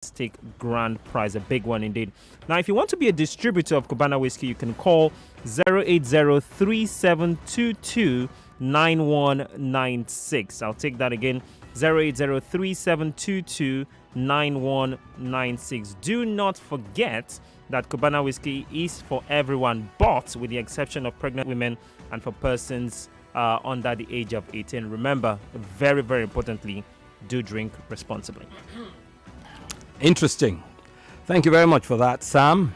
fantastic grand prize, a big one indeed. Now, if you want to be a distributor of Cubana whiskey, you can call 080-3722-9196. I'll take that again, 080-3722-9196. Do not forget that Cubana whiskey is for everyone, but with the exception of pregnant women and for persons under the age of 18. Remember, very, very importantly, do drink responsibly. Interesting. Thank you very much for that, Sam.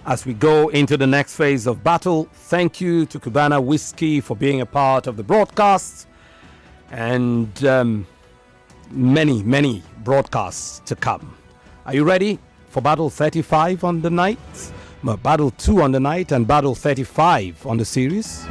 As we go into the next phase of battle, thank you to Cubana Whiskey for being a part of the broadcast, and many, many broadcasts to come. Are you ready for Battle 35 on the night? Battle 2 on the night and Battle 35 on the series?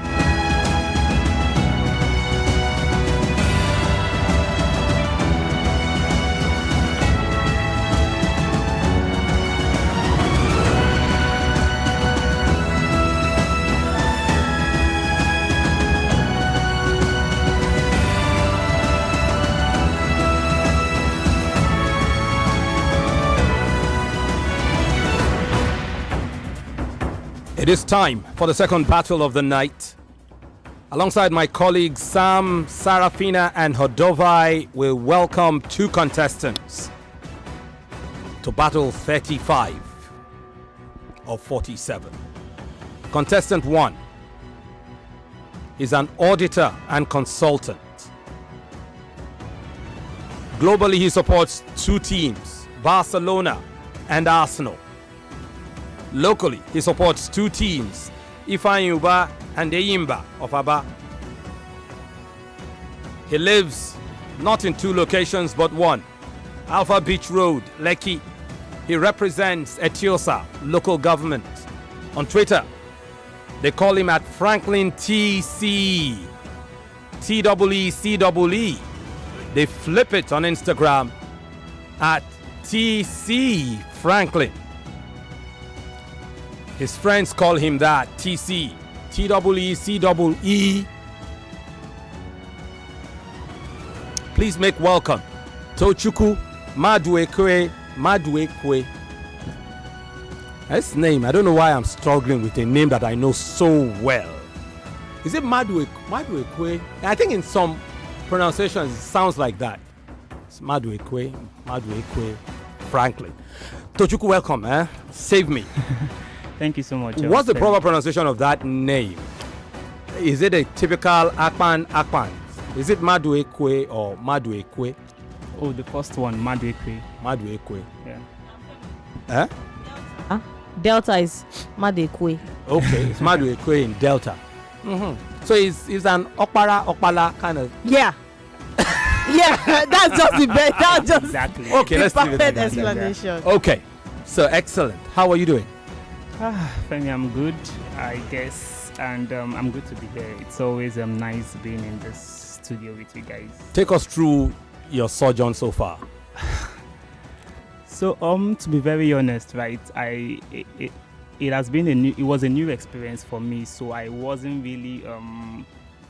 It is time for the second battle of the night. Alongside my colleagues Sam, Sarafina, and Hodovai, we'll welcome two contestants to Battle 35 of 47. Contestant 1 is an auditor and consultant. Globally, he supports two teams, Barcelona and Arsenal. Locally, he supports two teams, Ifeanyi Uba and Eyimba of Aba. He lives not in two locations but one, Alpha Beach Road, Lekki. He represents Etiosa local government. On Twitter, they call him at Franklin TC, TEECEE. They flip it on Instagram at TC Franklin. His friends call him that, TC, TEECEE. Please make welcome Tochukwu Maduekwe. This name, I don't know why I'm struggling with a name that I know so well. Is it Maduekwe? I think in some pronunciations it sounds like that. It's Maduekwe Franklin. Tochukwu, welcome, Save me. Thank you so much. What's the proper pronunciation of that name? Is it a typical Akpan? Is it Maduekwe or Maduekwe? Oh, the first one, Maduekwe. Yeah. Delta is Maduekwe. Okay, it's Maduekwe in Delta. Mm-hmm. So it's an Okpala kind of. Yeah. Yeah, that's just the best. That's just Exactly. Okay, let's leave it perfect like that. explanation. Okay, so excellent. How are you doing? Femi, I'm good, I guess, and I'm good to be here. It's always nice being in this studio with you guys. Take us through your sojourn so far. So, to be very honest, right, it was a new experience for me. So I wasn't really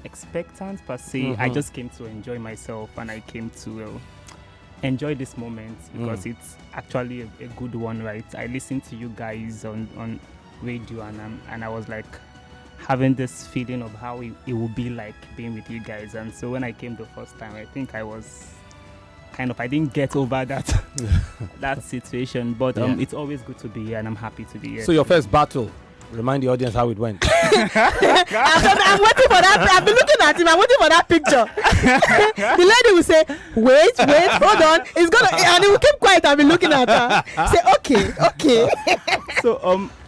expectant per se. Mm-hmm. I just came to enjoy myself, and I came to enjoy this moment because it's actually a good one, right? I listened to you guys on radio, and I was like having this feeling of how it would be like being with you guys. And so when I came the first time, I think I was I didn't get over that that situation, but it's always good to be here, and I'm happy to be here. So your first battle, remind the audience how it went. I'm waiting for that. I've been looking at him. I'm waiting for that picture. The lady will say, wait, hold on. It's gonna, and he will keep quiet. I've been looking at her. Say, okay. So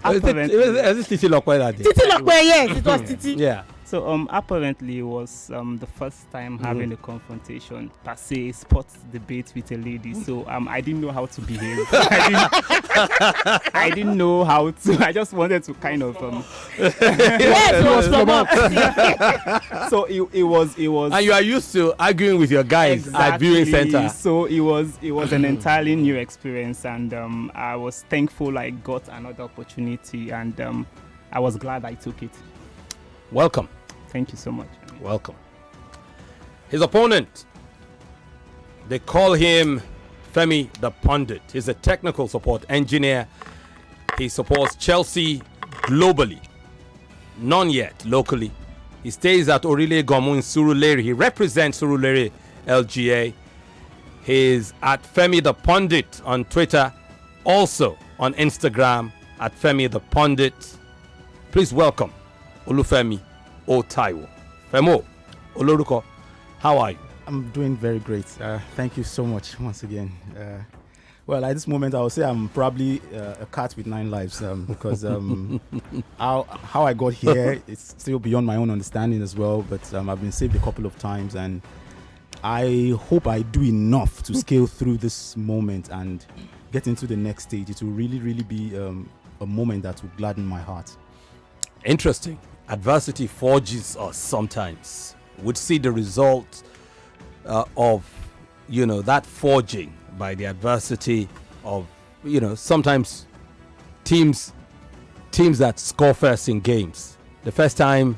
Is it Titi Lokwe that day? Titi Lokwe, yes, it was Titi. Yeah. So apparently it was the first time having a confrontation per se, sports debate with a lady. So I didn't know how to behave. I didn't know how to. I just wanted to kind of Yes, it was from up. So it was. And you are used to arguing with your guys at viewing center. So it was an entirely new experience, and I was thankful I got another opportunity, and I was glad I took it. Welcome. Thank you so much. Welcome. His opponent, they call him Femi the Pundit. He's a technical support engineer. He supports Chelsea globally, none yet locally. He stays at Orile Gomu in Surulere. He represents Surulere LGA. He's at Femi the Pundit on Twitter, also on Instagram at Femi the Pundit. Please welcome Olufemi Otaiwo. Femo, Oloruko, how are you? I'm doing very great. Thank you so much once again. Well, at this moment, I would say I'm probably a cat with 9 lives because how I got here is still beyond my own understanding as well. But I've been saved a couple of times, and I hope I do enough to scale through this moment and get into the next stage. It will really, really be a moment that will gladden my heart. Interesting. Adversity forges us sometimes. We'd see the result of, that forging by the adversity of, sometimes teams that score first in games. The first time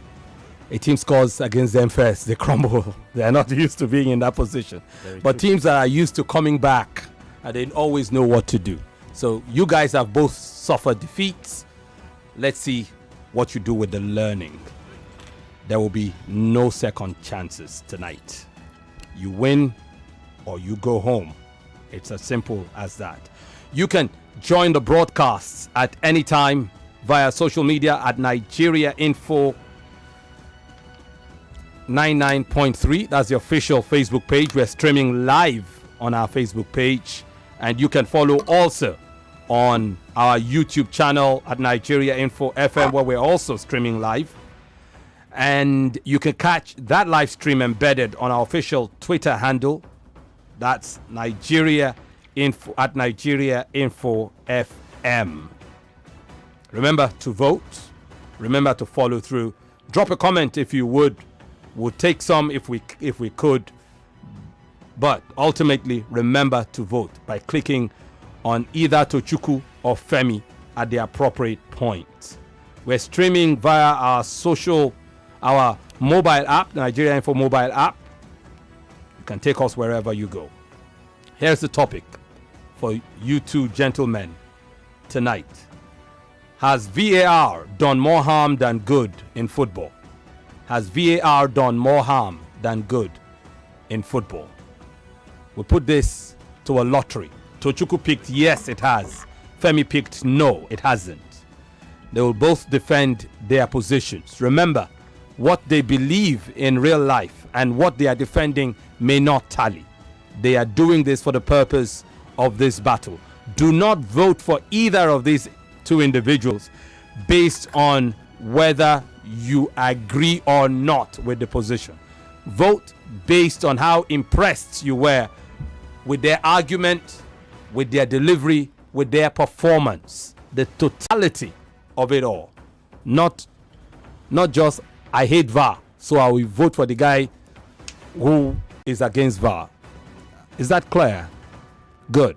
a team scores against them first, they crumble. They are not used to being in that position. But teams that are used to coming back, they always know what to do. So you guys have both suffered defeats. Let's see what you do with the learning. There will be no second chances tonight. You win or you go home. It's as simple as that. You can join the broadcasts at any time via social media at Nigeria Info 99.3. That's the official Facebook page. We're streaming live on our Facebook page. And you can follow also on our YouTube channel at Nigeria Info FM, where we're also streaming live. And you can catch that live stream embedded on our official Twitter handle. That's Nigeria Info at Nigeria Info FM. Remember to vote. Remember to follow through. Drop a comment if you would. We'll take some if we could. But ultimately, remember to vote by clicking on either Tochukwu or Femi at the appropriate point. We're streaming via our mobile app, Nigeria Info mobile app. You can take us wherever you go. Here's the topic for you two gentlemen tonight. Has VAR done more harm than good in football? Has VAR done more harm than good in football? We put this to a lottery. Tochukwu picked yes, it has. Femi picked no, it hasn't. They will both defend their positions. Remember, what they believe in real life and what they are defending may not tally. They are doing this for the purpose of this battle. Do not vote for either of these two individuals based on whether you agree or not with the position. Vote based on how impressed you were with their argument, with their delivery, with their performance. The totality of it all. Not just, I hate VAR, so I will vote for the guy who is against VAR. Is that clear? Good.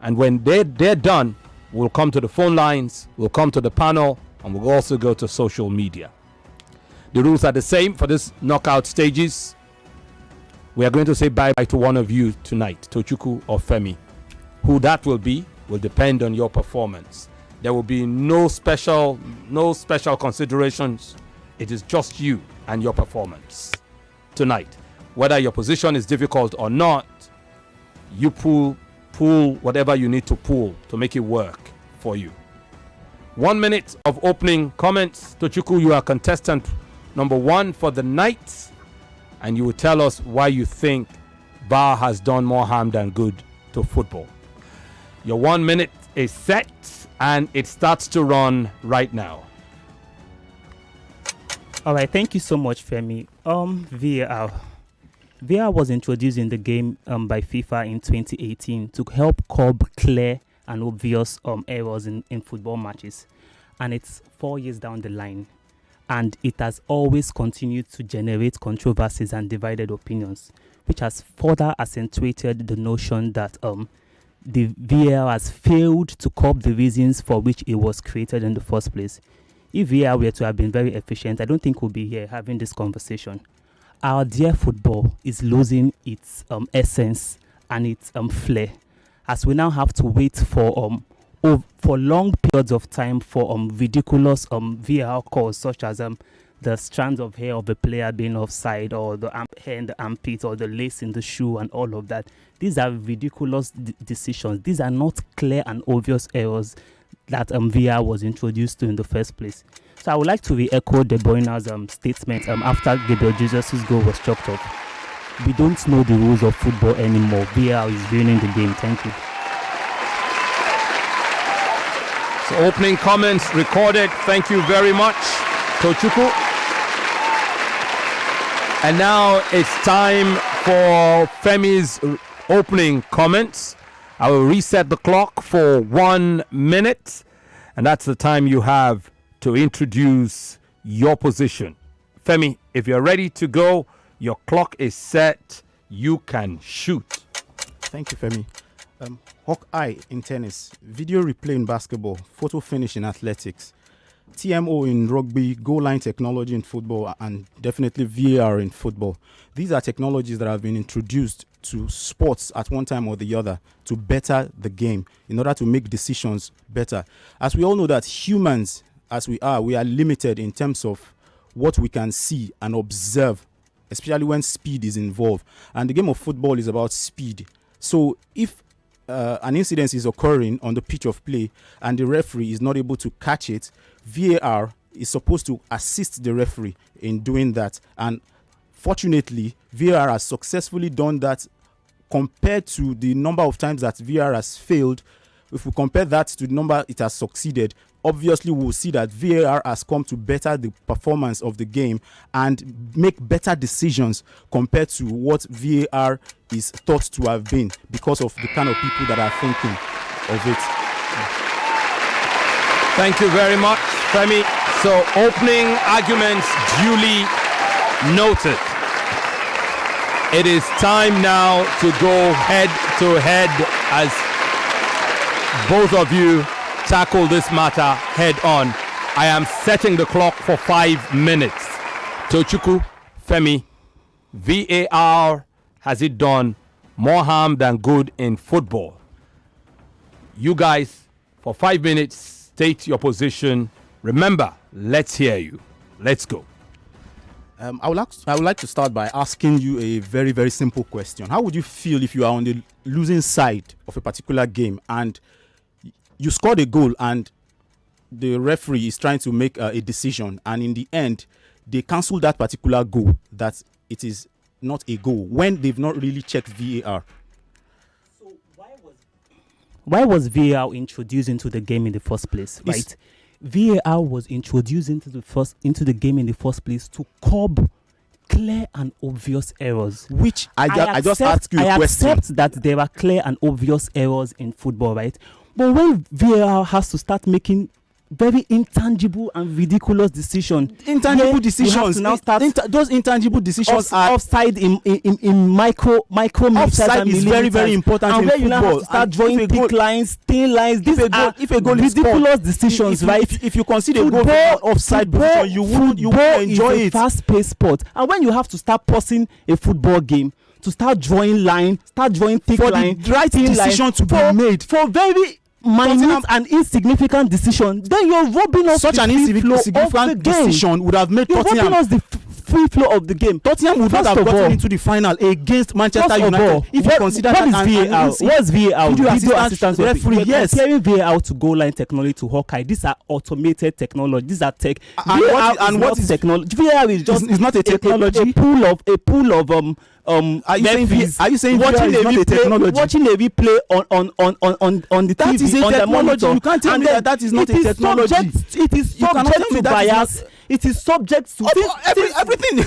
And when they're done, we'll come to the phone lines, we'll come to the panel, and we'll also go to social media. The rules are the same for this knockout stages. We are going to say bye-bye to one of you tonight, Tochukwu or Femi. Who that will be will depend on your performance. There will be no special considerations. It is just you and your performance tonight. Whether your position is difficult or not, you pull whatever you need to pull to make it work for you. 1 minute of opening comments. Tochukwu, you are contestant number 1 for the night, and you will tell us why you think VAR has done more harm than good to football. Your 1 minute is set, and it starts to run right now. All right, thank you so much, Femi. VAR. VAR was introduced in the game by FIFA in 2018 to help curb clear and obvious errors in football matches. And it's 4 years down the line. And it has always continued to generate controversies and divided opinions, which has further accentuated the notion that the VAR has failed to curb the reasons for which it was created in the first place. If VAR were to have been very efficient, I don't think we'll be here having this conversation. Our dear football is losing its essence and its flair, as we now have to wait for long periods of time for ridiculous VAR calls, such as the strands of hair of the player being offside, or the hair in the armpit, or the lace in the shoe, and all of that. These are ridiculous decisions. These are not clear and obvious errors that VAR was introduced to in the first place. So I would like to re-echo De Bruyne's statement after Gabriel Jesus' goal was chalked up. We don't know the rules of football anymore. VAR is ruining the game. Thank you. So opening comments recorded. Thank you very much, Tochukwu. And now it's time for Femi's opening comments. I will reset the clock for 1 minute, and that's the time you have to introduce your position. Femi, if you're ready to go, your clock is set. You can shoot. Thank you, Femi. Hawkeye in tennis, video replay in basketball, photo finish in athletics, TMO in rugby, goal line technology in football, and definitely VAR in football. These are technologies that have been introduced to sports at one time or the other to better the game, in order to make decisions better. As we all know that humans, as we are limited in terms of what we can see and observe, especially when speed is involved. And the game of football is about speed. So if an incident is occurring on the pitch of play and the referee is not able to catch it, VAR is supposed to assist the referee in doing that. And fortunately, VAR has successfully done that. Compared to the number of times that VAR has failed, if we compare that to the number it has succeeded, obviously we'll see that VAR has come to better the performance of the game and make better decisions compared to what VAR is thought to have been, because of the kind of people that are thinking of it. Thank you very much, Femi. So opening arguments duly noted. It is time now to go head to head as both of you tackle this matter head on. I am setting the clock for 5 minutes. Tochukwu, Femi, VAR, has it done more harm than good in football? You guys, for 5 minutes, state your position. Remember, let's hear you. Let's go. I would like to start by asking you a very, very simple question. How would you feel if you are on the losing side of a particular game and you scored a goal and the referee is trying to make a decision, and in the end they cancel that particular goal, that it is not a goal, when they've not really checked VAR? So why was VAR introduced into the game in the first place, right? VAR was introduced into the game in the first place to curb clear and obvious errors. Which I just asked you a question. I accept that there are clear and obvious errors in football, right? But when VAR has to start making very intangible and ridiculous decisions. Intangible decisions. Now start those intangible decisions are offside in micro offside is very, very important and in where football. You now have to start drawing thick lines, thin lines. These are ridiculous decisions, right? If you consider a goal from offside position, you won't enjoy it. It's a fast-paced sport, and when you have to start pausing a football game to start drawing line, start drawing thick line, for the right decision to be made for very minute and insignificant decision, then you're robbing us such an insignificant decision would have made Tottenham. You're robbing us the free flow of the game. Tottenham would not have gotten into the final against Manchester United. If you consider what is VAR? What's VAR? Video assistance referee. Yes. Comparing VAR to goal line technology to Hawkeye. These are automated technology. These are tech. And what is technology? VAR is just it's not a technology. A pool of are you saying watching is not a technology? Watching a replay on the that TV, is a on technology. the monitor. You can't tell me that is not a technology. It is subject to bias. It is subject to everything.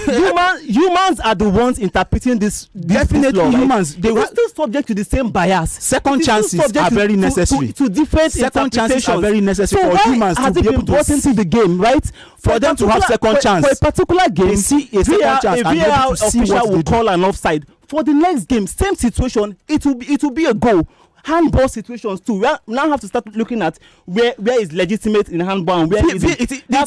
Humans are the ones interpreting this Definitely law, humans. Right? They were still subject to the same bias. Second chances are very necessary. To different second chances are very necessary so for humans to be able to brought into the game, right? For them to have second chance. For a particular game, they see a second chance and be able to see what will call an offside. For the next game, same situation, it will be a goal. handball situations too. We now have to start looking at where is legitimate in handball and where it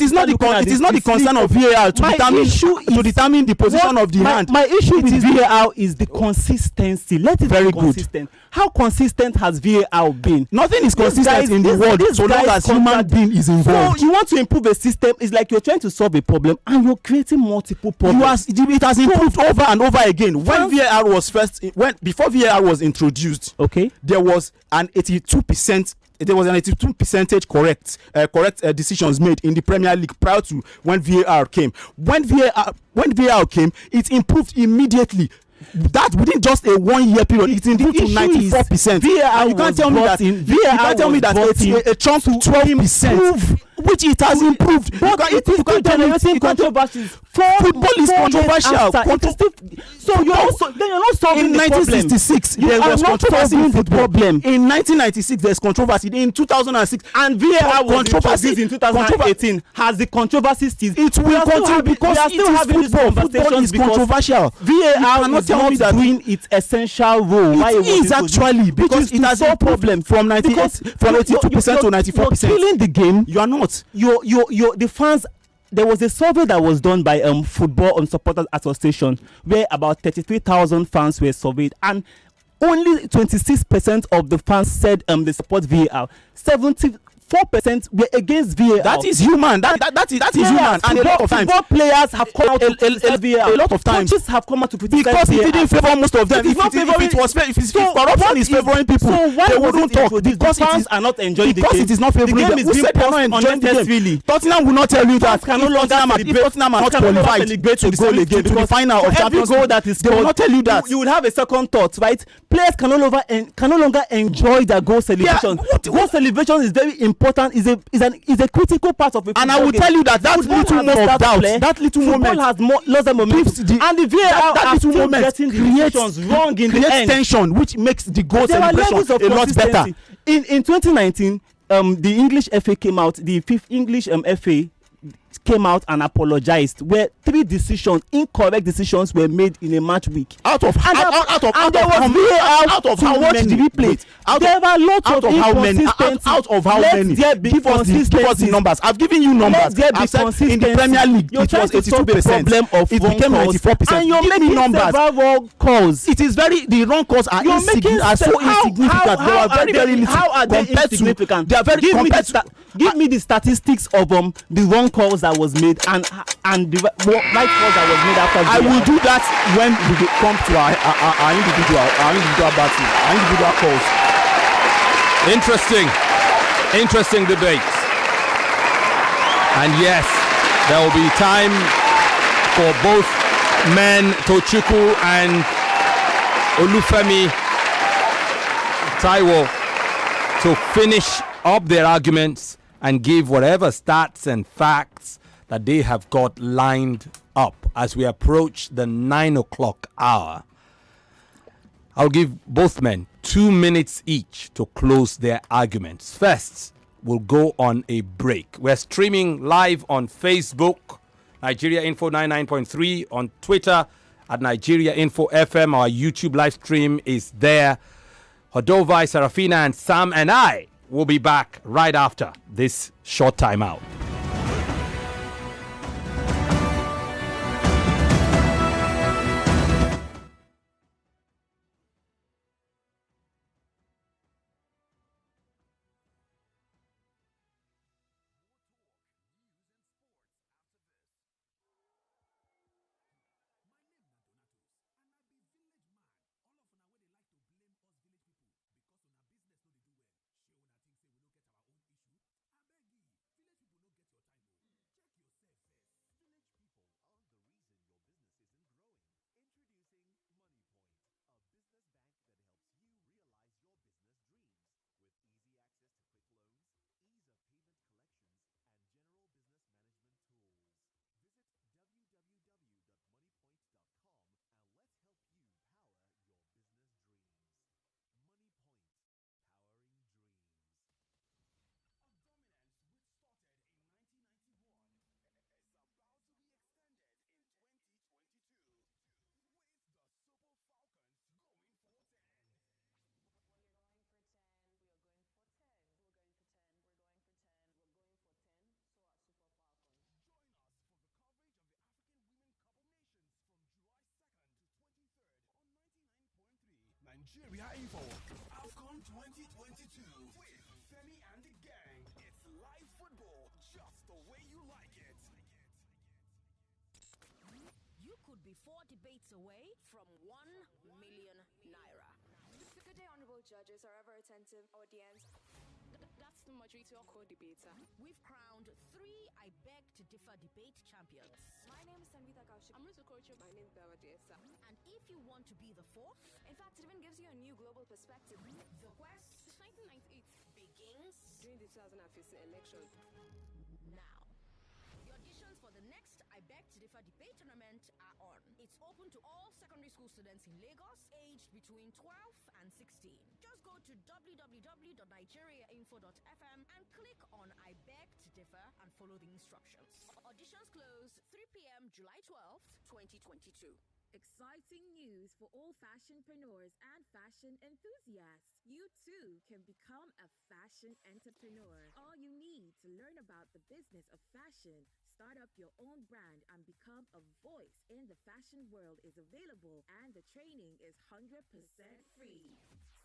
is not the concern of VAR to determine the position of the hand. My issue with VAR is the consistency. Let it be consistent. How consistent has VAR been? Nothing is consistent in the world so long as human being is involved. So you want to improve a system, it's like you're trying to solve a problem and you're creating multiple problems. It has improved over and over again. Before VAR was introduced, okay, there was an 82%. There was an 82% correct decisions made in the Premier League prior to when VAR came. When VAR came, it improved immediately. That within just a 1 year period, it improved to 94%. You can't tell me that it's a chunk to 12%, which it has improved. But it is still generating controversies. Football is controversial. So you're not solving the problem. In 1966, there was controversy in football. In 1996, there's controversy. In 2006, and VAR was introduced in 2018. Has the controversy still? It will continue because we are still having this conversation. Football is controversial. VAR is not doing its essential role. It is actually because it has no problem from 82% to 94%. You're killing the game. You are not. The fans. There was a survey that was done by Football and Supporters Association where about 33,000 fans were surveyed and only 26% of the fans said they support VAR. 74% were against VAR. That is human. That is human. And a lot of times, football players have come out to criticize VAR. A lot of times, coaches have come out to criticize because VAR. it didn't favor most of them. If corruption is favoring people, they wouldn't talk. Because fans are not enjoying the game. Because it is not favoring them. The game is being paused unnecessarily. Tottenham will not tell you that. If Tottenham are not qualified to go again to the final of Champions League, they will not tell you that. You would have a second thought, right? Players can no longer enjoy their goal celebration. Goal celebration is very important. Is a critical part of it. And I will tell you that little more of doubt, that little moment has lost the momentum. And the VAR that little moment getting decisions wrong in the end. Tension, which makes the goal celebration a lot better. In 2019, the English FA came out. The fifth English FA came out and apologized where 3 incorrect decisions were made in a match week. Out of how many? There were lots of inconsistencies. Out of how many? Give us the numbers. I've given you numbers. I've said in the Premier League it was 82%. It became 94%. And you're making several wrong calls. It is the wrong calls are so insignificant. They are very, very little. How are they insignificant? They are very give me the statistics of the wrong calls that was made and the right calls that was made after. I will do that when we come to our individual battle, our individual calls. Interesting debates. And yes, there will be time for both men, Tochukwu and Olufemi Taiwo, to finish up their arguments and give whatever stats and facts that they have got lined up as we approach the 9 o'clock hour. I'll give both men 2 minutes each to close their arguments. First, we'll go on a break. We're streaming live on Facebook, Nigeria Info 99.3, on Twitter at Nigeria Info FM. Our YouTube live stream is there. Hodovai, Sarafina, and Sam and I will be back right after this short time out. Nigeria Info. AFCON 2022 with Femi and the gang. It's live football just the way you like it. You could be 4 debates away from 1 million naira. Good day, honorable judges, or ever attentive audience. That's the moderator, co-debater. We've crowned 3 I Beg to Differ debate champions. My name is Sanvita Kaushik. I'm Ruth Okocha. My name is Bella Desa. And if you want to be the 4th, in fact, it even gives you a new global perspective. the quest Since 1998, begins during the 2015 election. now. The auditions for the next I Beg to Differ debate tournament are on. It's open to all secondary school students in Lagos, aged between 12 and 16. Just go to www.nigeriainfo.fm and click on I Beg to Differ and follow the instructions. Auditions close 3 p.m. July 12th, 2022. Exciting news for all fashionpreneurs and fashion enthusiasts. You too can become a fashion entrepreneur. All you need to learn about the business of fashion, start up your own brand, and become a voice in the fashion world is available, and the training is 100% free.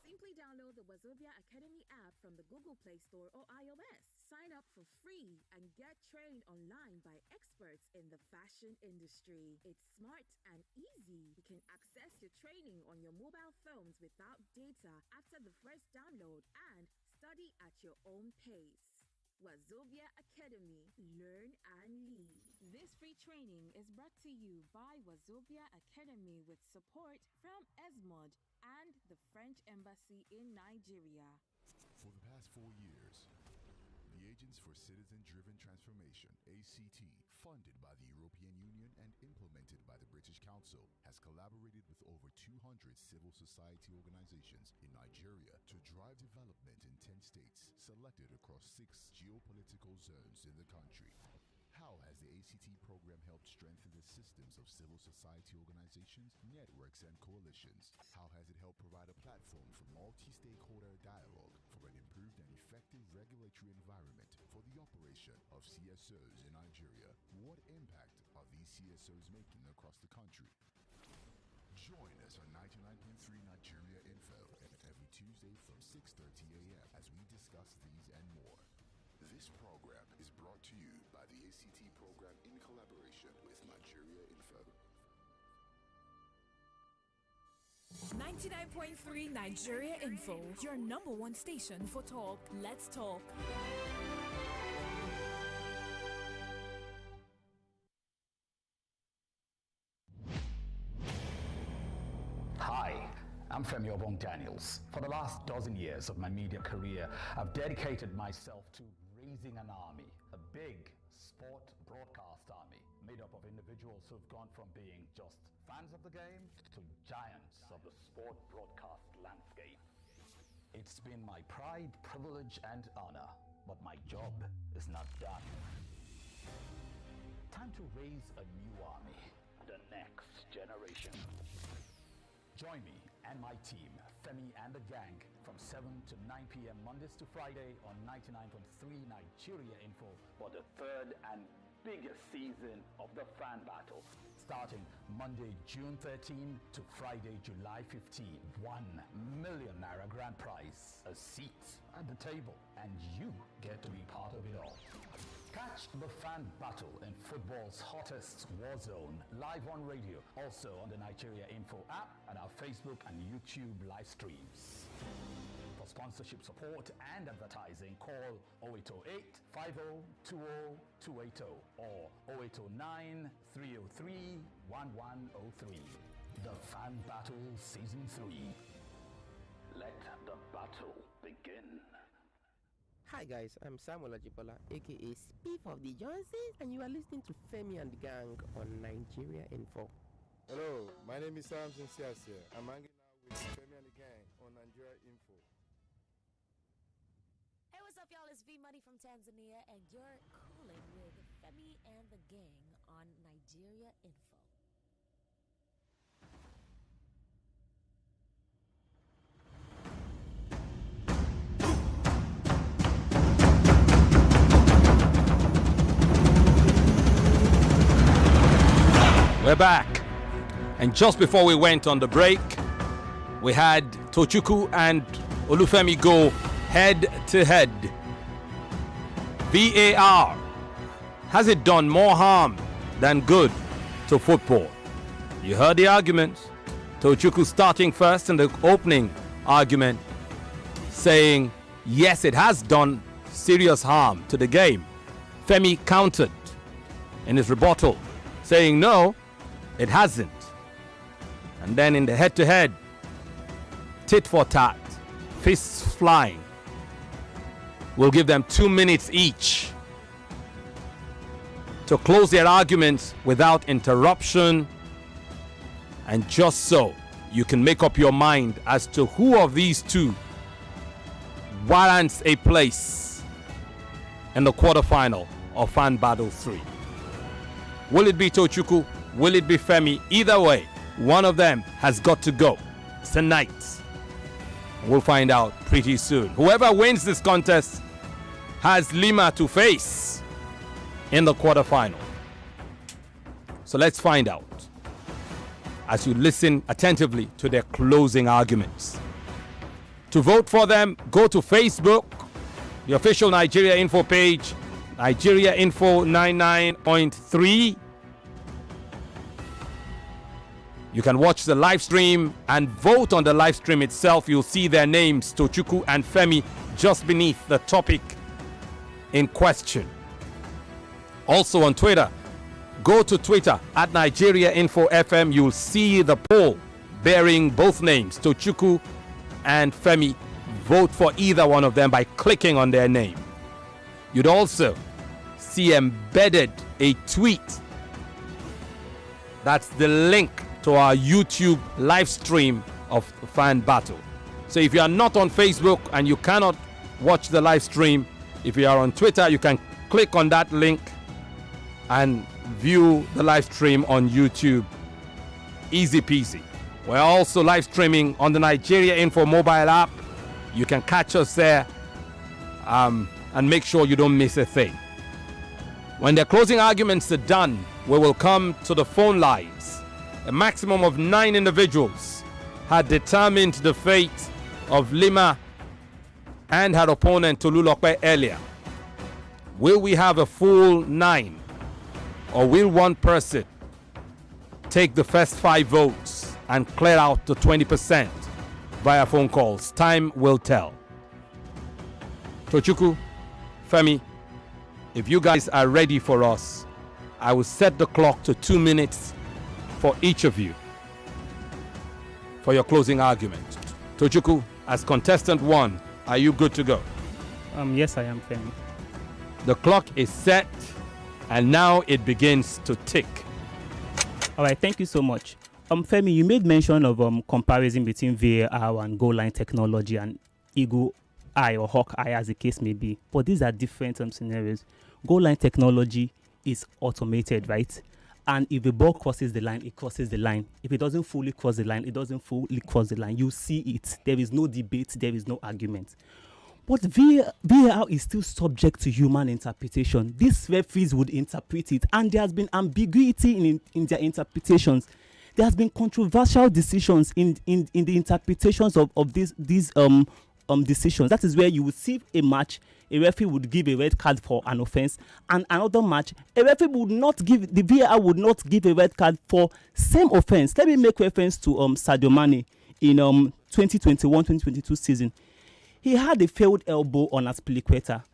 Simply download the Wazobia Academy app from the Google Play Store or iOS. Sign up for free and get trained online by experts in the fashion industry. It's smart and easy. You can access your training on your mobile phones without data after the first download and study at your own pace. Wazobia Academy. Learn and lead. This free training is brought to you by Wazobia Academy with support from ESMOD and the French Embassy in Nigeria. For the past 4 years, the Agents for Citizen-Driven Transformation, ACT, funded by the European Union and implemented by the British Council, has collaborated with over 200 civil society organizations in Nigeria to drive development in 10 states selected across 6 geopolitical zones in the country. How has the ACT program helped strengthen the systems of civil society organizations, networks, and coalitions? How has it helped provide a platform for multi-stakeholder dialogue for an improved and effective regulatory environment for the operation of CSOs in Nigeria? What impact are these CSOs making across the country? Join us on 99.3 Nigeria Info every Tuesday from 6:30 a.m. as we discuss these and more. This program is brought to you by the ACT program in collaboration with Nigeria Info. 99.3 Nigeria Info, your number one station for talk. Let's talk. Hi, I'm Femi Daniels. For the last dozen years of my media career, I've dedicated myself to raising an army, a big sport broadcast army, made up of individuals who've gone from being just fans of the game to giants of the sport broadcast landscape. It's been my pride, privilege, and honor, but my job is not done. Time to raise a new army, the next generation. Join me and my team, Femi and the gang, from 7 to 9 p.m. Mondays to Friday on 99.3 Nigeria Info for the third and biggest season of the Fan Battle, starting Monday, June 13 to Friday, July 15. 1 million naira grand prize, a seat at the table, and you get to be part of it all. Catch the Fan Battle in football's hottest war zone, live on radio, also on the Nigeria Info app and our Facebook and YouTube live streams. For sponsorship support and advertising, call 0808 5020 280 or 0809 303 1103. The Fan Battle Season 3. Let the battle begin. Hi guys, I'm Samuel Ajibola, aka Spiff of the Johnsons, and you are listening to Femi and the Gang on Nigeria Info. Hello, my name is Samson Siasia. I'm hanging out with Femi and the Gang on Nigeria Info. Hey, what's up, y'all? It's V Money from Tanzania, and you're cooling with Femi and the Gang on Nigeria Info. We're back. And just before we went on the break, we had Tochukwu and Olufemi go head to head. VAR, has it done more harm than good to football? You heard the arguments. Tochukwu starting first in the opening argument, saying yes, it has done serious harm to the game. Femi countered in his rebuttal, saying no, it hasn't. And then in the head-to-head, tit for tat, fists flying. We'll give them 2 minutes each to close their arguments without interruption, and just so you can make up your mind as to who of these two warrants a place in the quarterfinal of Fan Battle 3. Will it be Tochukwu? Will it be Femi? Either way, one of them has got to go tonight. We'll find out pretty soon. Whoever wins this contest has Lima to face in the quarterfinal. So let's find out as you listen attentively to their closing arguments. To vote for them, go to Facebook, the official Nigeria Info page, Nigeria Info 99.3. You can watch the live stream and vote on the live stream itself. You'll see their names, Tochukwu and Femi, just beneath the topic in question. Also on Twitter, go to Twitter at Nigeria Info FM. You'll see the poll bearing both names, Tochukwu and Femi. Vote for either one of them by clicking on their name. You'd also see embedded a tweet. That's the link to our YouTube live stream of Fan Battle. So if you are not on Facebook and you cannot watch the live stream, if you are on Twitter, you can click on that link and view the live stream on YouTube. Easy peasy. We're also live streaming on the Nigeria Info mobile app. You can catch us there and make sure you don't miss a thing. When the closing arguments are done, we will come to the phone lines. A maximum of 9 individuals had determined the fate of Lima and her opponent Tolulokpe earlier. Will we have a full 9, or will one person take the first 5 votes and clear out the 20% via phone calls? Time will tell. Tochukwu, Femi, if you guys are ready for us, I will set the clock to 2 minutes for each of you for your closing argument. Tochukwu, as contestant 1, are you good to go? Yes, I am, Femi. The clock is set and now it begins to tick. All right, thank you so much. Femi, you made mention of comparison between VAR and goal line technology and Eagle Eye or Hawk Eye, as the case may be. But these are different scenarios. Goal line technology is automated, right? And if the ball crosses the line, it crosses the line. If it doesn't fully cross the line, it doesn't fully cross the line. You see it. There is no debate. There is no argument. But VAR is still subject to human interpretation. These referees would interpret it, and there has been ambiguity in their interpretations. There has been controversial decisions in the interpretations of these decisions. That is where you would see a match, a referee would give a red card for an offense, and another match, the VAR would not give a red card for same offense. Let me make reference to Sadio Mane in 2021-2022 season. He had a failed elbow on Aspilicueta,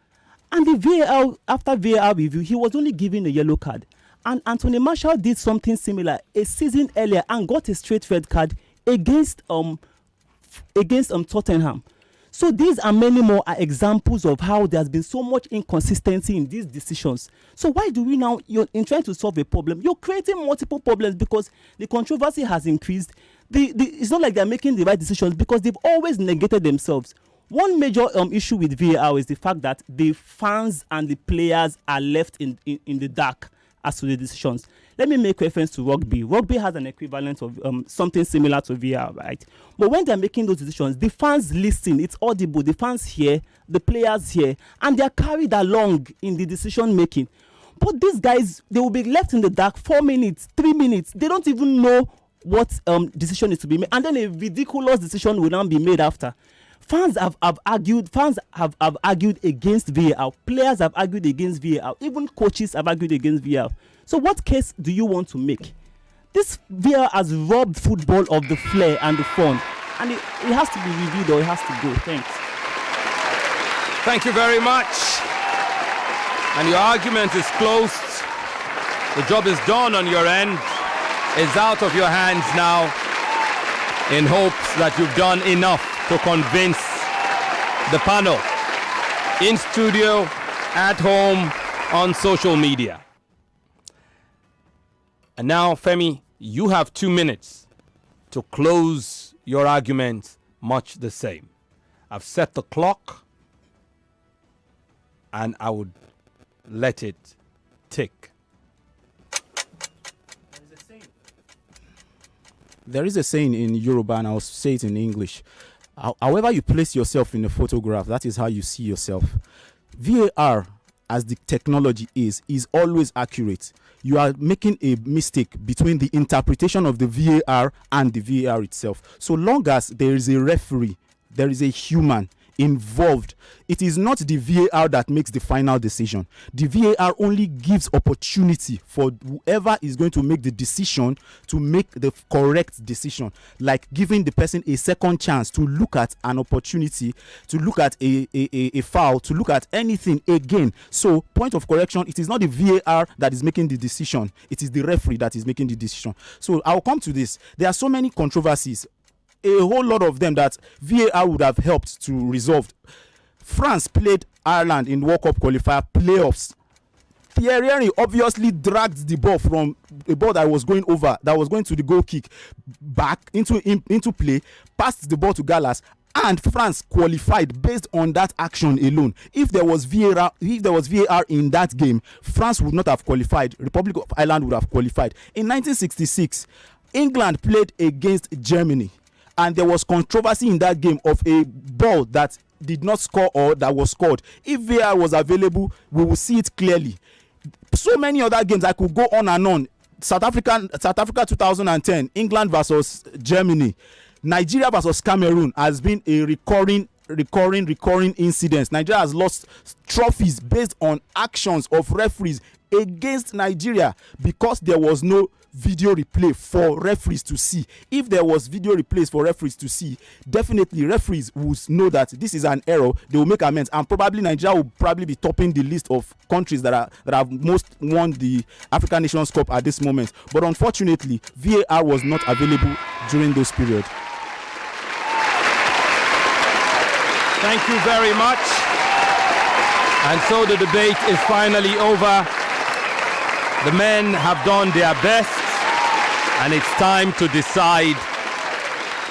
and the VAR, after VAR review, he was only given a yellow card. And Anthony Martial did something similar a season earlier and got a straight red card against Tottenham. So these and many more are examples of how there's been so much inconsistency in these decisions. So why do we now, in trying to solve a problem, you're creating multiple problems because the controversy has increased. It's not like they're making the right decisions because they've always negated themselves. One major issue with VAR is the fact that the fans and the players are left in the dark as to the decisions. Let me make reference to rugby. Rugby has an equivalent of something similar to VAR, right? But when they're making those decisions, the fans listen. It's audible. The fans hear, the players hear, and they're carried along in the decision making. But these guys, they will be left in the dark 4 minutes, 3 minutes. They don't even know what decision is to be made, and then a ridiculous decision will now be made after. Fans have argued against VAR. Players have argued against VAR. Even coaches have argued against VAR. So what case do you want to make? This VAR has robbed football of the flair and the fun, and it has to be reviewed or it has to go. Thanks. Thank you very much. And your argument is closed. The job is done on your end. It's out of your hands now, in hopes that you've done enough to convince the panel in studio, at home, on social media. And now, Femi, you have 2 minutes to close your argument much the same. I've set the clock, and I would let it tick. There is a saying in Yoruba, and I'll say it in English. However you place yourself in a photograph, that is how you see yourself. VAR, as the technology is always accurate. You are making a mistake between the interpretation of the VAR and the VAR itself. So long as there is a referee, there is a human involved, it is not the VAR that makes the final decision. The VAR only gives opportunity for whoever is going to make the decision to make the correct decision, like giving the person a second chance to look at an opportunity, to look at a foul, to look at anything again. So, point of correction, it is not the VAR that is making the decision, it is the referee that is making the decision. So I'll come to this. There are so many controversies, a whole lot of them, that VAR would have helped to resolve. France played Ireland in World Cup qualifier playoffs. Thierry Henry obviously dragged the ball from a ball that was going over, that was going to the goal kick, back into play, passed the ball to Gallas, and France qualified based on that action alone. If there was VAR in that game, France would not have qualified. Republic of Ireland would have qualified. In 1966, England played against Germany, and there was controversy in that game of a ball that did not score or that was scored. If VAR was available, we will see it clearly. So many other games, I could go on and on. South Africa 2010, England versus Germany, Nigeria versus Cameroon has been a recurring incident. Nigeria has lost trophies based on actions of referees against Nigeria because there was no video replay for referees to see. If there was video replays for referees to see, definitely referees would know that this is an error. They will make amends, and probably Nigeria will probably be topping the list of countries that have most won the African Nations Cup at this moment. But unfortunately, VAR was not available during those periods. Thank you very much. And so the debate is finally over. The men have done their best, and it's time to decide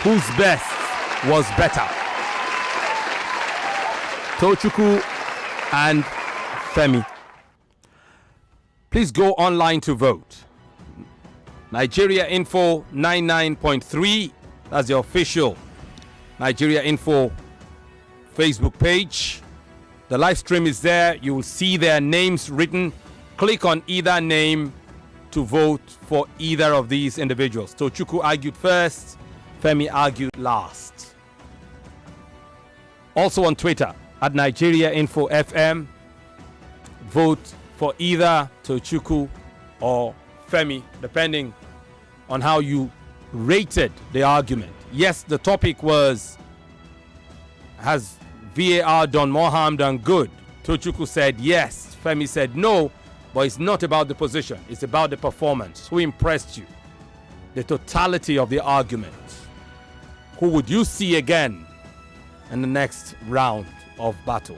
whose best was better. Tochukwu and Femi. Please go online to vote. Nigeria Info 99.3, that's the official Nigeria Info Facebook page. The live stream is there. You will see their names written. Click on either name to vote for either of these individuals. Tochukwu argued first, Femi argued last. Also on Twitter, at Nigeria Info FM, vote for either Tochukwu or Femi, depending on how you rated the argument. Yes, the topic was, has VAR done more harm than good? Tochukwu said yes. Femi said no. But it's not about the position, it's about the performance. Who impressed you? The totality of the argument. Who would you see again in the next round of battle?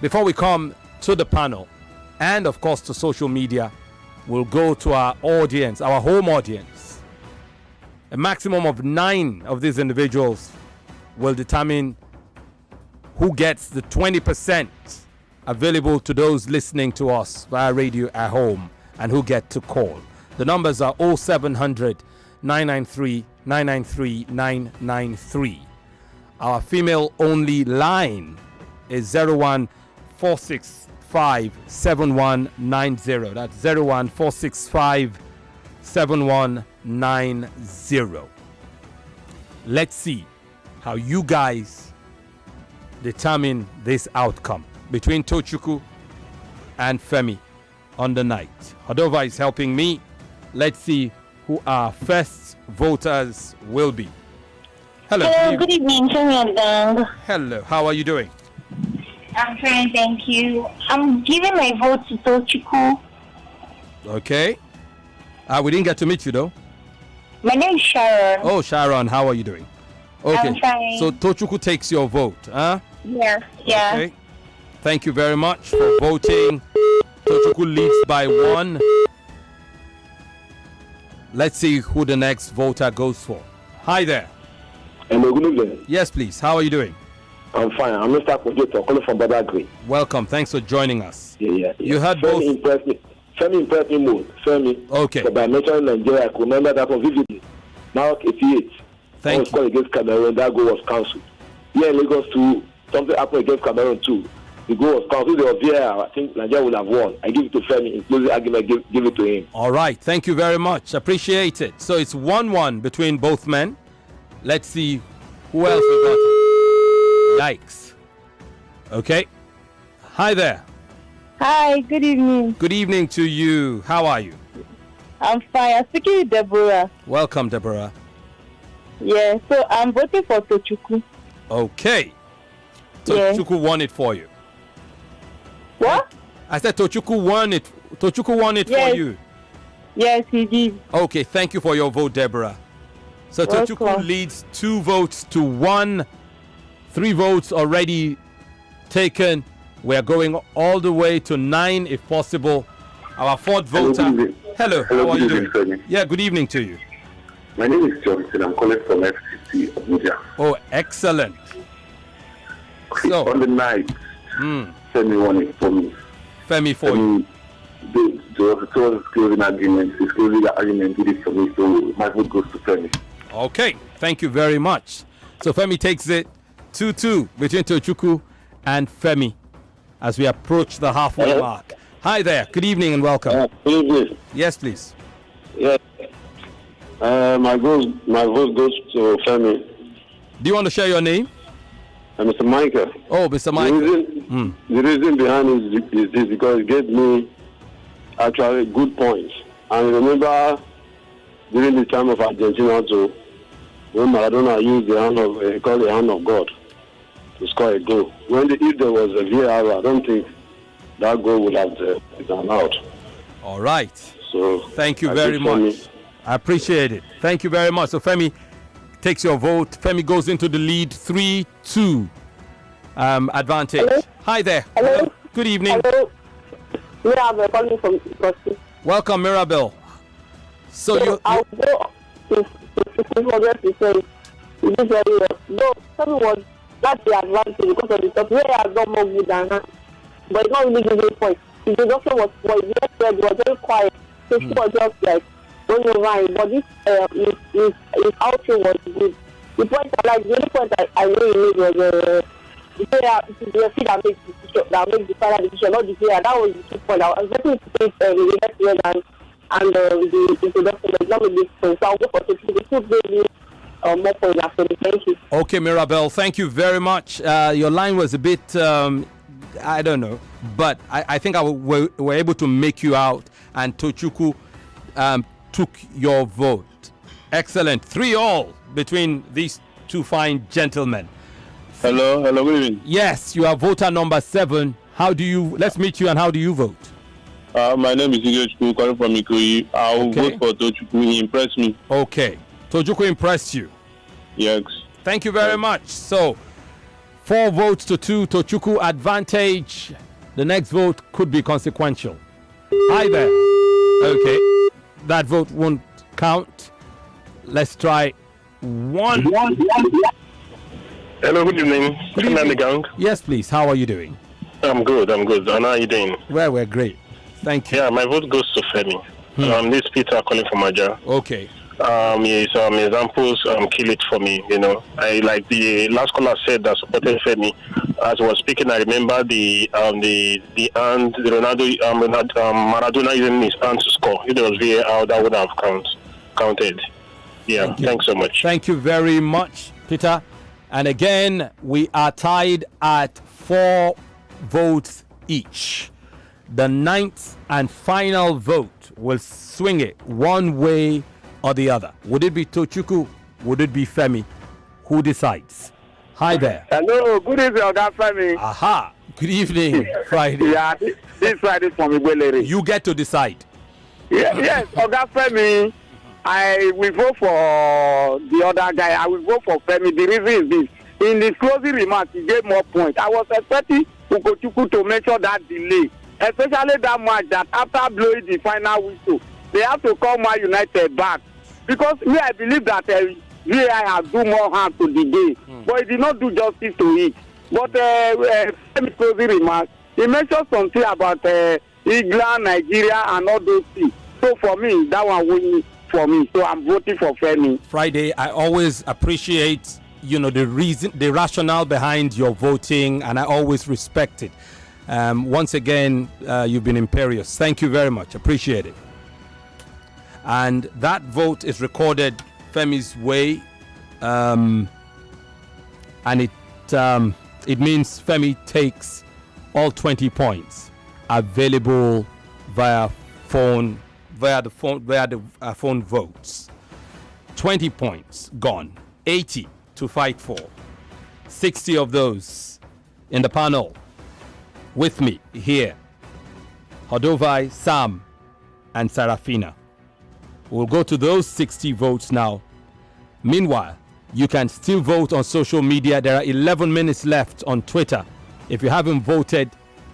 Before we come to the panel, and of course to social media, we'll go to our audience, our home audience. A maximum of 9 of these individuals will determine who gets the 20% available to those listening to us via radio at home and who get to call. The numbers are 0700 993 993 993. Our female only line is 01465 7190. That's 01465 7190. Let's see how you guys determine this outcome between Tochukwu and Femi on the night. Hodova is helping me. Let's see who our first voters will be. Hello. Hello, good evening, Femi and gang. Hello, how are you doing? I'm fine, thank you. I'm giving my vote to Tochukwu. Okay. We didn't get to meet you though. My name is Sharon. Oh, Sharon, how are you doing? Okay. I'm fine. So Tochukwu takes your vote, huh? Yeah. Okay. Thank you very much for voting. Tochukwu leads by 1. Let's see who the next voter goes for. Hi there. Hello, good evening. Yes, please. How are you doing? I'm fine. I'm Mr. Kojoto, calling from Badagry. Welcome. Thanks for joining us. Yeah. You heard Femi both. Impressed me. Femi impressed me more. Femi. Okay. But by mentioning Nigeria, I could remember that one vividly. Now 88. Thank you. Scored against Cameroon. That goal was cancelled. Here in Lagos too, something happened against Cameroon too. The goal was cancelled. They were there. I think Nigeria would have won. I give it to Femi. In closing argument, give it to him. All right. Thank you very much. Appreciate it. So it's 1-1 between both men. Let's see who else we got. Yikes. Okay. Hi there. Hi, good evening. Good evening to you. How are you? I'm fine. I'm speaking with Deborah. Welcome, Deborah. Yeah, so I'm voting for Tochukwu. Okay. Tochukwu won it for you. What? I said Tochukwu won it. Tochukwu won it for you. Yes, he did. Okay, thank you for your vote, Deborah. So Tochukwu leads 2 votes to 1. 3 votes already taken. We're going all the way to 9 if possible. Our 4th voter. Hello, how are you doing? Yeah, good evening to you. My name is Johnson. I'm calling from FCC Abuja. Oh, excellent. So on the night, Femi won it for me. Femi for you. There was a closing argument. His closing argument did it for me, so my vote goes to Femi. Okay, thank you very much. So Femi takes it 2-2 between Tochukwu and Femi as we approach the halfway mark. Hi there, good evening and welcome. Good evening. Yes, please. Yes. My vote goes to Femi. Do you want to share your name? Mr. Michael. Oh, Mr. Michael. The reason behind it is this because it gave me actually good points. And remember during the time of Argentina too, when Maradona used the hand of called the hand of God to score a goal. If there was a VAR, I don't think that goal would have been allowed. All right. So thank you very much. I appreciate it. Thank you very much. So Femi takes your vote. Femi goes into the lead 3-2 advantage. Hello? Hi there. Hello. Good evening. Hello. Mirabel calling from Ikosi. Welcome, Mirabel. So you I'll go to 100%. You did very well. No, Femi was not the advantage because of the top. Where I got more good than her, but it's not really giving points. The introduction was very quiet. So she was just like going over it. But this his outro was good. The point the only point I really made was the player that makes the final decision, not the player. That was the key point. I was getting to take the next word and the introduction was not really good. So I'll go for the two baby more points after the thank you. Okay, Mirabel, thank you very much. Your line was a bit I don't know, but I think we were able to make you out, and Tochukwu took your vote. Excellent. 3-3 between these two fine gentlemen. Hello, good evening. Yes, you are voter number 7. Let's meet you, and how do you vote? My name is Tochukwu, calling from Ikoyi. I'll vote for Tochukwu. He impressed me. Okay. Tochukwu impressed you? Yes. Thank you very much. So, 4 votes to 2, Tochukwu advantage. The next vote could be consequential. Hi there. Okay. That vote won't count. Let's try 1. Hello, good evening. Good evening, gang. Yes, please. How are you doing? I'm good. And how are you doing? Well, we're great. Thank you. Yeah, my vote goes to Femi. This is Peter calling from Aja. Okay. Some examples kill it for me. I like the last caller said that supported Femi. as I was speaking, I remember the hand, the Maradona using his hand to score. If there was VAR, that would have counted. Yeah, thanks so much. Thank you very much, Peter. And again, we are tied at 4 votes each. The 9th and final vote will swing it one way or the other. Would it be Tochukwu? Would it be Femi? Who decides? Hi there. Hello, good evening, Oga Femi. Aha. Good evening, Friday. Yeah, this Friday from Igwelere. You get to decide. Yes, Oga Femi. I will vote for the other guy. I will vote for Femi. The reason is this. In his closing remarks, he gave more points. I was expecting Tochukwu to mention that delay, especially that match that after blowing the final whistle, they have to call Man United back. Because I believe that VAR has do more harm to the game, but he did not do justice to it. But Femi's closing remarks, he mentioned something about England, Nigeria, and all those things. So for me, that one wins for me. So I'm voting for Femi. Friday, I always appreciate the rationale behind your voting, and I always respect it. Once again, you've been imperious. Thank you very much. Appreciate it. And that vote is recorded Femi's way, and it means Femi takes all 20 points available via the phone votes. 20 points gone, 80 to fight for. 60 of those in the panel with me here. Hodovai, Sam, and Sarafina. We'll go to those 60 votes now. Meanwhile, you can still vote on social media. There are 11 minutes left on Twitter. If you haven't voted,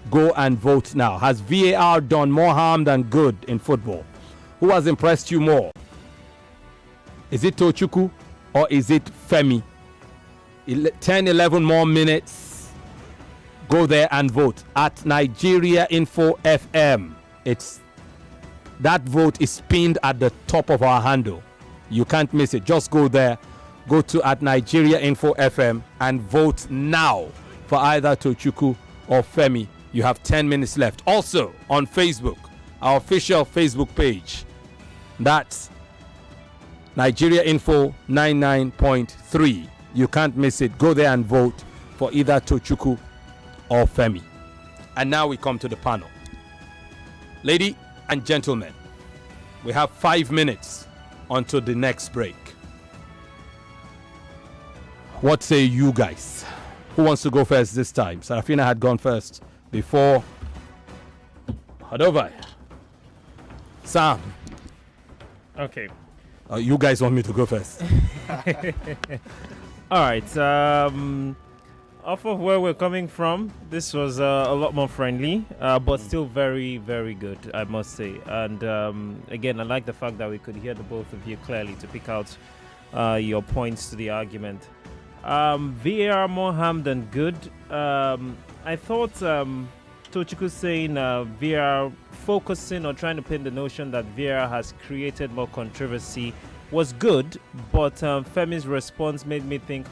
go and vote now. Has VAR done more harm than good in football? Who has impressed you more? Is it Tochukwu or is it Femi? 10, 11 more minutes. Go there and vote at Nigeria Info FM. That vote is pinned at the top of our handle. You can't miss it. Just go there. Go to at Nigeria Info FM and vote now for either Tochukwu or Femi. You have 10 minutes left. Also on Facebook, our official Facebook page. That's Nigeria Info 99.3. You can't miss it. Go there and vote for either Tochukwu or Femi. And now we come to the panel. Lady and gentlemen, we have 5 minutes until the next break. What say you guys? Who wants to go first this time? Sarafina had gone first before. Hodovai. Sam. Okay. You guys want me to go first? All right. Off of where we're coming from, this was a lot more friendly, but still very, very good, I must say. And again, I like the fact that we could hear the both of you clearly to pick out your points to the argument. VAR more harm than good. I thought Tochukwu saying VAR focusing or trying to pin the notion that VAR has created more controversy was good, but Femi's response made me think,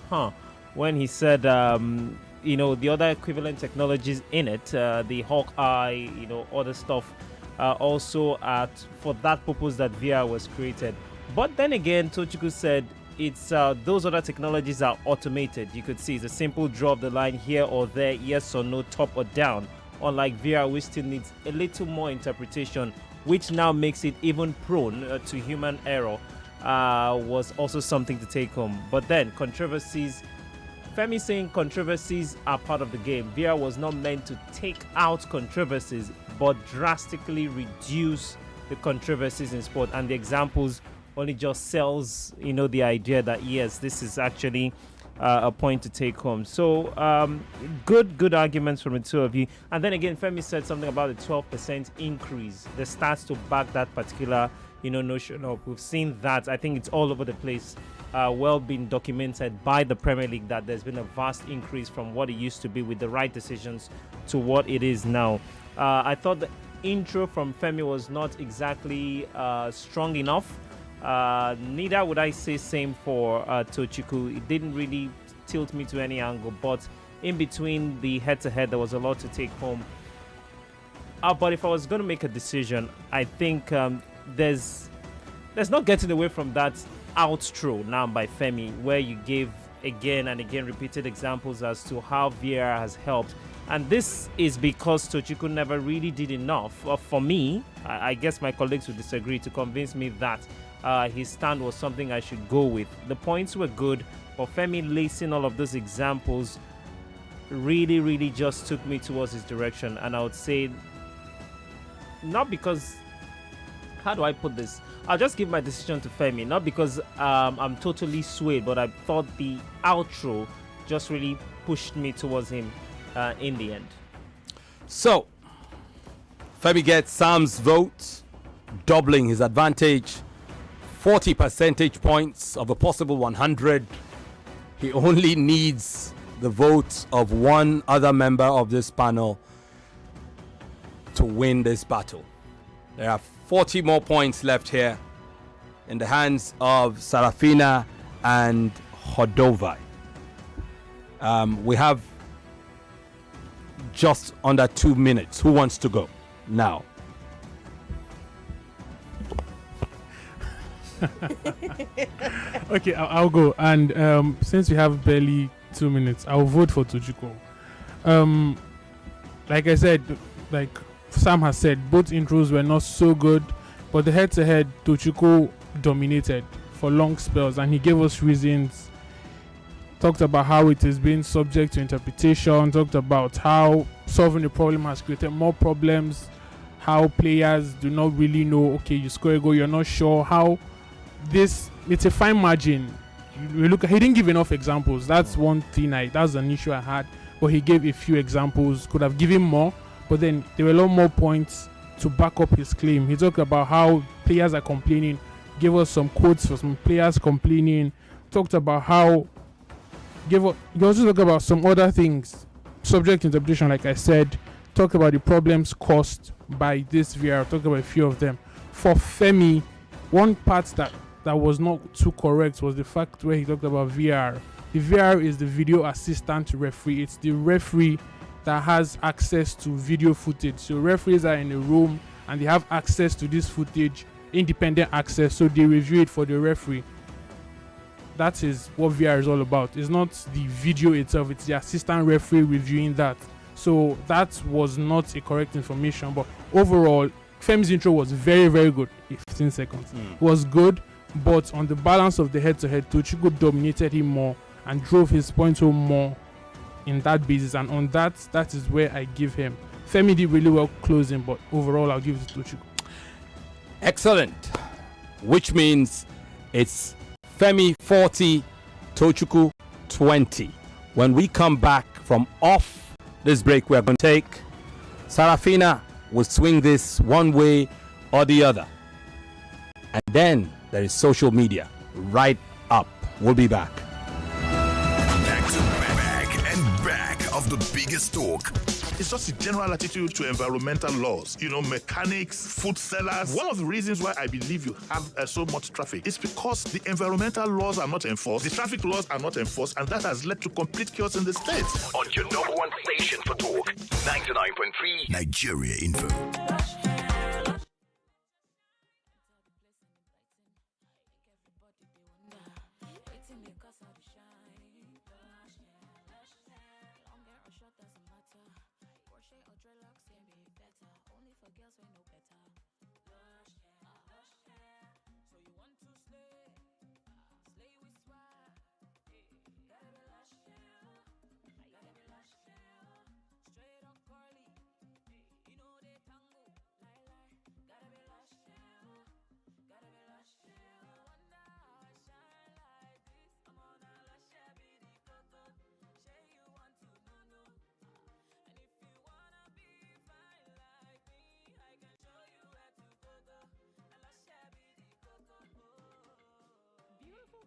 when he said, the other equivalent technologies in it, the Hawkeye, other stuff, also for that purpose that VR was created. But then again, Tochukwu said it's those other technologies are automated. You could see it's a simple draw of the line here or there, yes or no, top or down. Unlike VR, which still needs a little more interpretation, which now makes it even prone to human error, was also something to take home. But then controversies. Femi saying controversies are part of the game. VR was not meant to take out controversies, but drastically reduce the controversies in sport. And the examples only just sells, the idea that yes, this is actually a point to take home. So good arguments from the two of you. And then again, Femi said something about the 12% increase. The stats to back that particular, notion of. We've seen that. I think it's all over the place. Well been documented by the Premier League that there's been a vast increase from what it used to be with the right decisions to what it is now. I thought the intro from Femi was not exactly strong enough. Neither would I say same for Tochukwu. It didn't really tilt me to any angle, but in between the head-to-head, there was a lot to take home. But if I was going to make a decision, I think there's not getting away from that outro now by Femi, where you gave again and again repeated examples as to how VAR has helped. And this is because Tochukwu never really did enough for me. I guess my colleagues would disagree, to convince me that his stand was something I should go with. The points were good, but Femi lacing all of those examples really just took me towards his direction. And I would say, not because, how do I put this? I'll just give my decision to Femi, not because I'm totally swayed, but I thought the outro just really pushed me towards him in the end. So, Femi gets Sam's vote, doubling his advantage, 40 percentage points of a possible 100. He only needs the votes of one other member of this panel to win this battle. There are 40 more points left here in the hands of Sarafina and Hodovai. We have just under 2 minutes. Who wants to go now? Okay, I'll go. And since we have barely 2 minutes, I'll vote for Tochukwu. Like I said, like Sam has said, both intros were not so good, but the head-to-head, Tochukwu dominated for long spells, and he gave us reasons. Talked about how it has been subject to interpretation, talked about how solving the problem has created more problems, how players do not really know, okay, you score a goal, you're not sure how this, it's a fine margin. You look, he didn't give enough examples. That's one thing, that's an issue I had, but he gave a few examples, could have given more, but then there were a lot more points to back up his claim. He talked about how players are complaining, gave us some quotes for some players complaining, talked about how he also talked about some other things subject to interpretation, like I said, talked about the problems caused by this VR, talked about a few of them. For Femi, one part that was not too correct was the fact where he talked about VR. The VR is the video assistant referee. It's the referee that has access to video footage. So referees are in a room and they have access to this footage, independent access, so they review it for the referee. That is what VR is all about. It's not the video itself, it's the assistant referee reviewing that. So that was not a correct information, but overall, Femi's intro was very, very good. 15 seconds. It was good, but on the balance of the head-to-head, Tochukwu dominated him more and drove his point home more in that basis, and on that is where I give him. Femi did really well closing, but overall I'll give it to Tochukwu. Excellent. Which means it's Femi 40, Tochukwu 20. When we come back from off this break, we're going to take Sarafina will swing this one way or the other. And then there is social media right up. We'll be back. Back of the biggest talk. It's just a general attitude to environmental laws. You know, mechanics, food sellers. One of the reasons why I believe you have so much traffic is because the environmental laws are not enforced, the traffic laws are not enforced, and that has led to complete chaos in the state. On your number one station for talk, 99.3 Nigeria Info.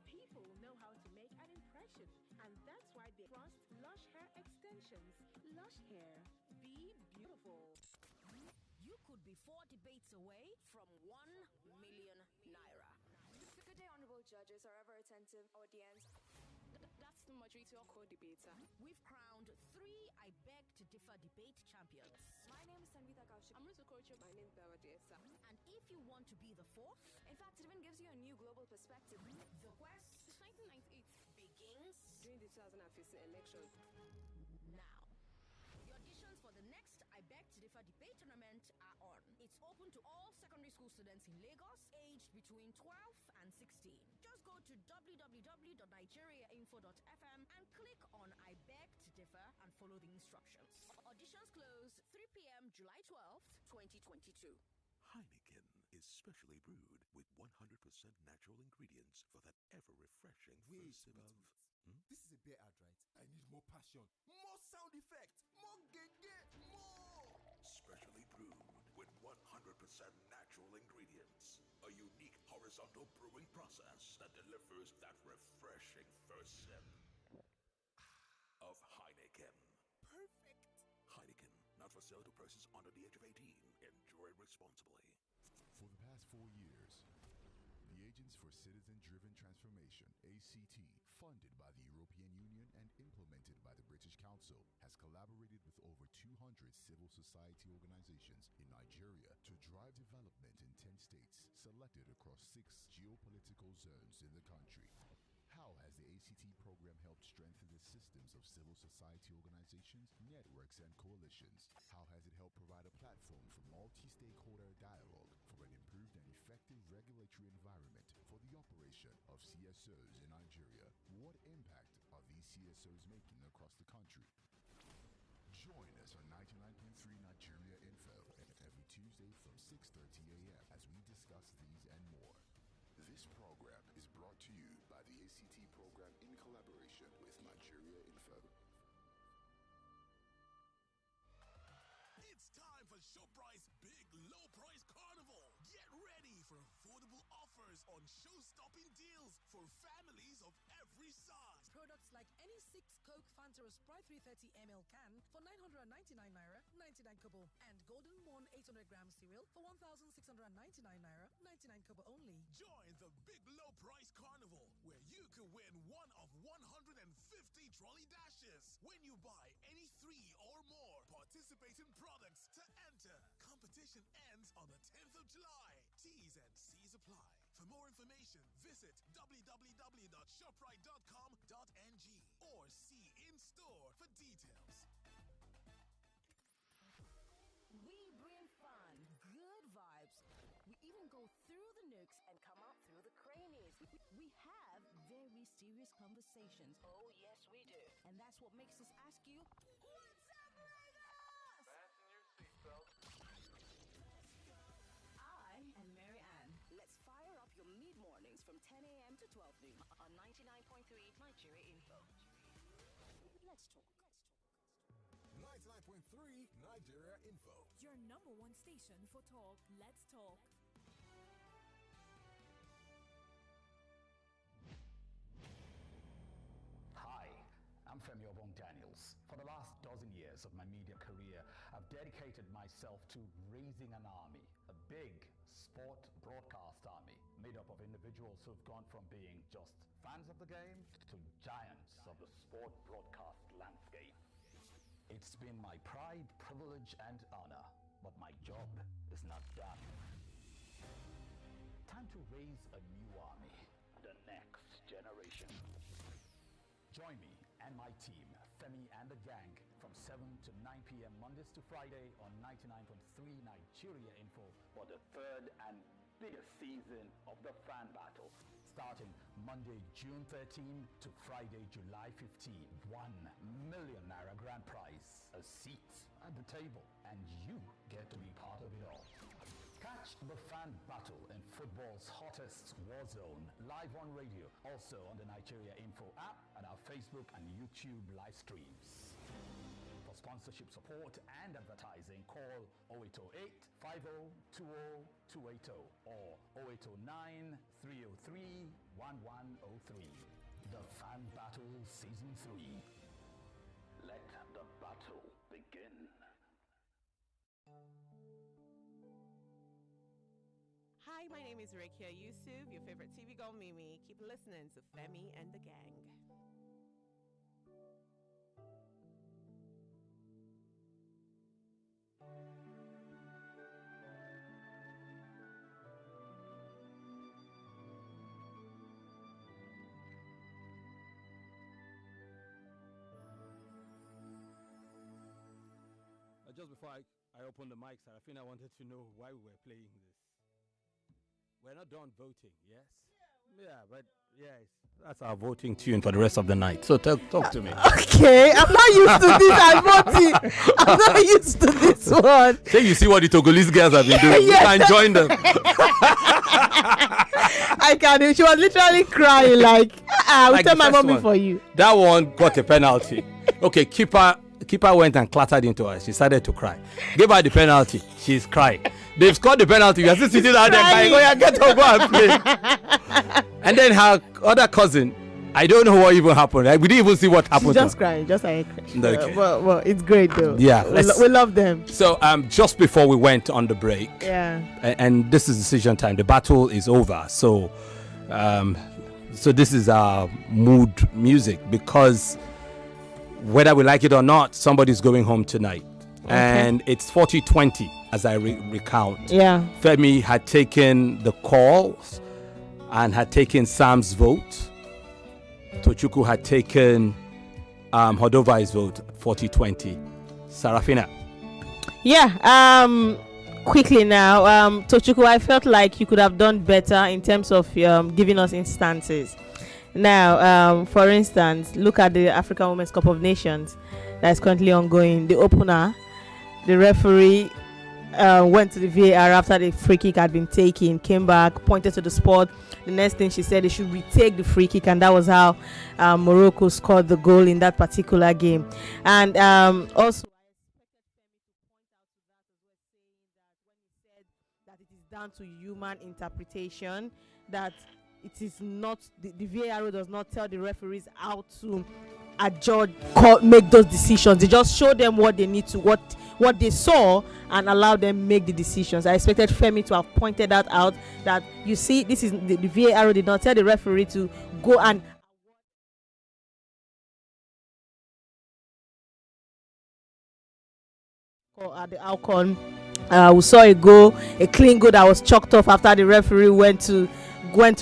People know how to make an impression, and that's why they trust Lush Hair Extensions. Lush Hair, be beautiful. You could be 4 debates away from 1 million naira. Good day, honorable judges, are ever attentive audience. That's the moderate your co-debater. We've crowned 3 I Beg to Differ debate champions. My name is Sanvita Kaushik. I'm Ruth Okocho. My name is Bella Desa. And if you want to be the 4th, in fact, it even gives you a new global perspective. The quest since 1998 begins during the 2015 election. Now. The auditions for the next I Beg to Differ debate tournament are on. It's open to all secondary school students in Lagos, aged between 12 and 16. Just go to www.nigeriainfo.fm and click on I Beg to Differ and follow the instructions. Auditions close 3 p.m. July 12th, 2022. Heineken is specially brewed with 100% natural ingredients for that ever-refreshing first sip of... This is a beer ad, right? I need more passion, more sound effects, more gege, more! Specially brewed with 100% natural ingredients. A unique horizontal brewing process that delivers that refreshing first sip of Heineken. Perfect! Heineken, not for sale to persons under the age of 18. Enjoy responsibly. For the past 4 years, the Agents for Citizen-Driven Transformation, ACT, funded by the European Union and implemented by the British Council, has collaborated with over 200 civil society organizations in Nigeria to drive development in 10 states selected across 6 geopolitical zones in the country. How has the ACT program helped strengthen the systems of civil society organizations, networks, and coalitions? How has it helped provide a platform for multi-stakeholder dialogue for an improved and effective regulatory environment for the operation of CSOs in Nigeria? What impact are these CSOs making across the country? Join us on 99.3 Nigeria Info every Tuesday from 6:30 a.m. as we discuss these and more. This program is brought to you by the ACT program in collaboration with Nigeria Info. It's time for ShowPrice Big Low Price Carnival. Get ready for affordable offers on show-stopping deals for families of every size. Products like any 6 Coke Fanta or Sprite 330 ml can for 999 naira 99 kobo, and Golden Morn 800 gram cereal for 1,699 naira 99 kobo only. Join the Big Low Price Carnival, where you could win one of 150 trolley dashes when you buy any 3 or more participating products to enter. Competition ends on the 10th of July. T's and C's apply. For more information, visit www.shoprite.com.ng or see in store for details. We bring fun, good vibes. We even go through the nooks and come out through the crannies. We have very serious conversations. Oh, yes, we do. And that's what makes us ask you, what's up, Lagos? Fasten your seatbelts. I am Mary Ann. Let's fire up your mid-mornings from 10 a.m. to 12 noon on 99.3 Nigeria Info. Let's talk. 99.3 Nigeria Info. Your number one station for talk. Let's talk. Hi, I'm Femi Daniels. For the last dozen years of my media career, I've dedicated myself to raising an army, a big sport broadcast army, made up of individuals who've gone from being just fans of the game to giants of the sport broadcast landscape. It's been my pride, privilege, and honor, but my job is not done. Time to raise a new army, the next generation. Join me and my team, Femi and the gang, from 7 to 9 p.m. Mondays to Friday on 99.3 Nigeria Info for the third and biggest season of the Fan Battle, starting Monday, June 13 to Friday, July 15. 1 million naira grand prize, a seat at the table, and you get to be part of it all. Catch the Fan Battle in football's hottest war zone, live on radio, also on the Nigeria Info app and our Facebook and YouTube live streams. For sponsorship support and advertising, call 0808 5020 280 or 0809 303 1103. The Fan Battle Season 3. Let the battle begin. Hi, my name is Rekia Yusuf, your favorite TV girl Mimi. Keep listening to Femi and the Gang. just before I open the mic, Sarafina wanted to know why we were playing this. We're not done voting, yes? Yeah, but yes, that's our voting tune for the rest of the night. So talk to me. Okay, I'm not used to this. I'm voting. I'm not used to this one. Say you see what the Togolese girls have been doing. Yes. You can join them. I can. She was literally crying like, I will Like tell the my first mommy one. for you. That one got a penalty. Okay, keeper went and clattered into her. She started to cry. Give her the penalty. She's crying. They've scored the penalty. You are still sitting out there crying. Oh yeah, get over and play. And then her other cousin, I don't know what even happened. Like, we didn't even see what happened. She's just crying, just like. Okay. Well, it's great though. Yeah, we love them. So just before we went on the break, Yeah. and this is decision time. The battle is over. So this is our mood music, because whether we like it or not, somebody's going home tonight. Okay. And it's 40-20 as I recount. Yeah. Femi had taken the calls and had taken Sam's vote. Tochukwu had taken Hodovai's vote, 40-20. Sarafina. Yeah. Quickly now, Tochukwu, I felt like you could have done better in terms of giving us instances. Now, for instance, look at the African Women's Cup of Nations that is currently ongoing. The opener, the referee went to the VAR after the free kick had been taken, came back, pointed to the spot. The next thing she said, they should retake the free kick, and that was how Morocco scored the goal in that particular game. And also, that it is down to human interpretation, that it is not the VAR does not tell the referees how to adjudge, make those decisions. They just show them what they need to, what they saw, and allow them make the decisions. I expected Femi to have pointed that out, that you see, this is the VAR did not tell the referee to go and at the outcome. We saw a clean goal that was chalked off after the referee went to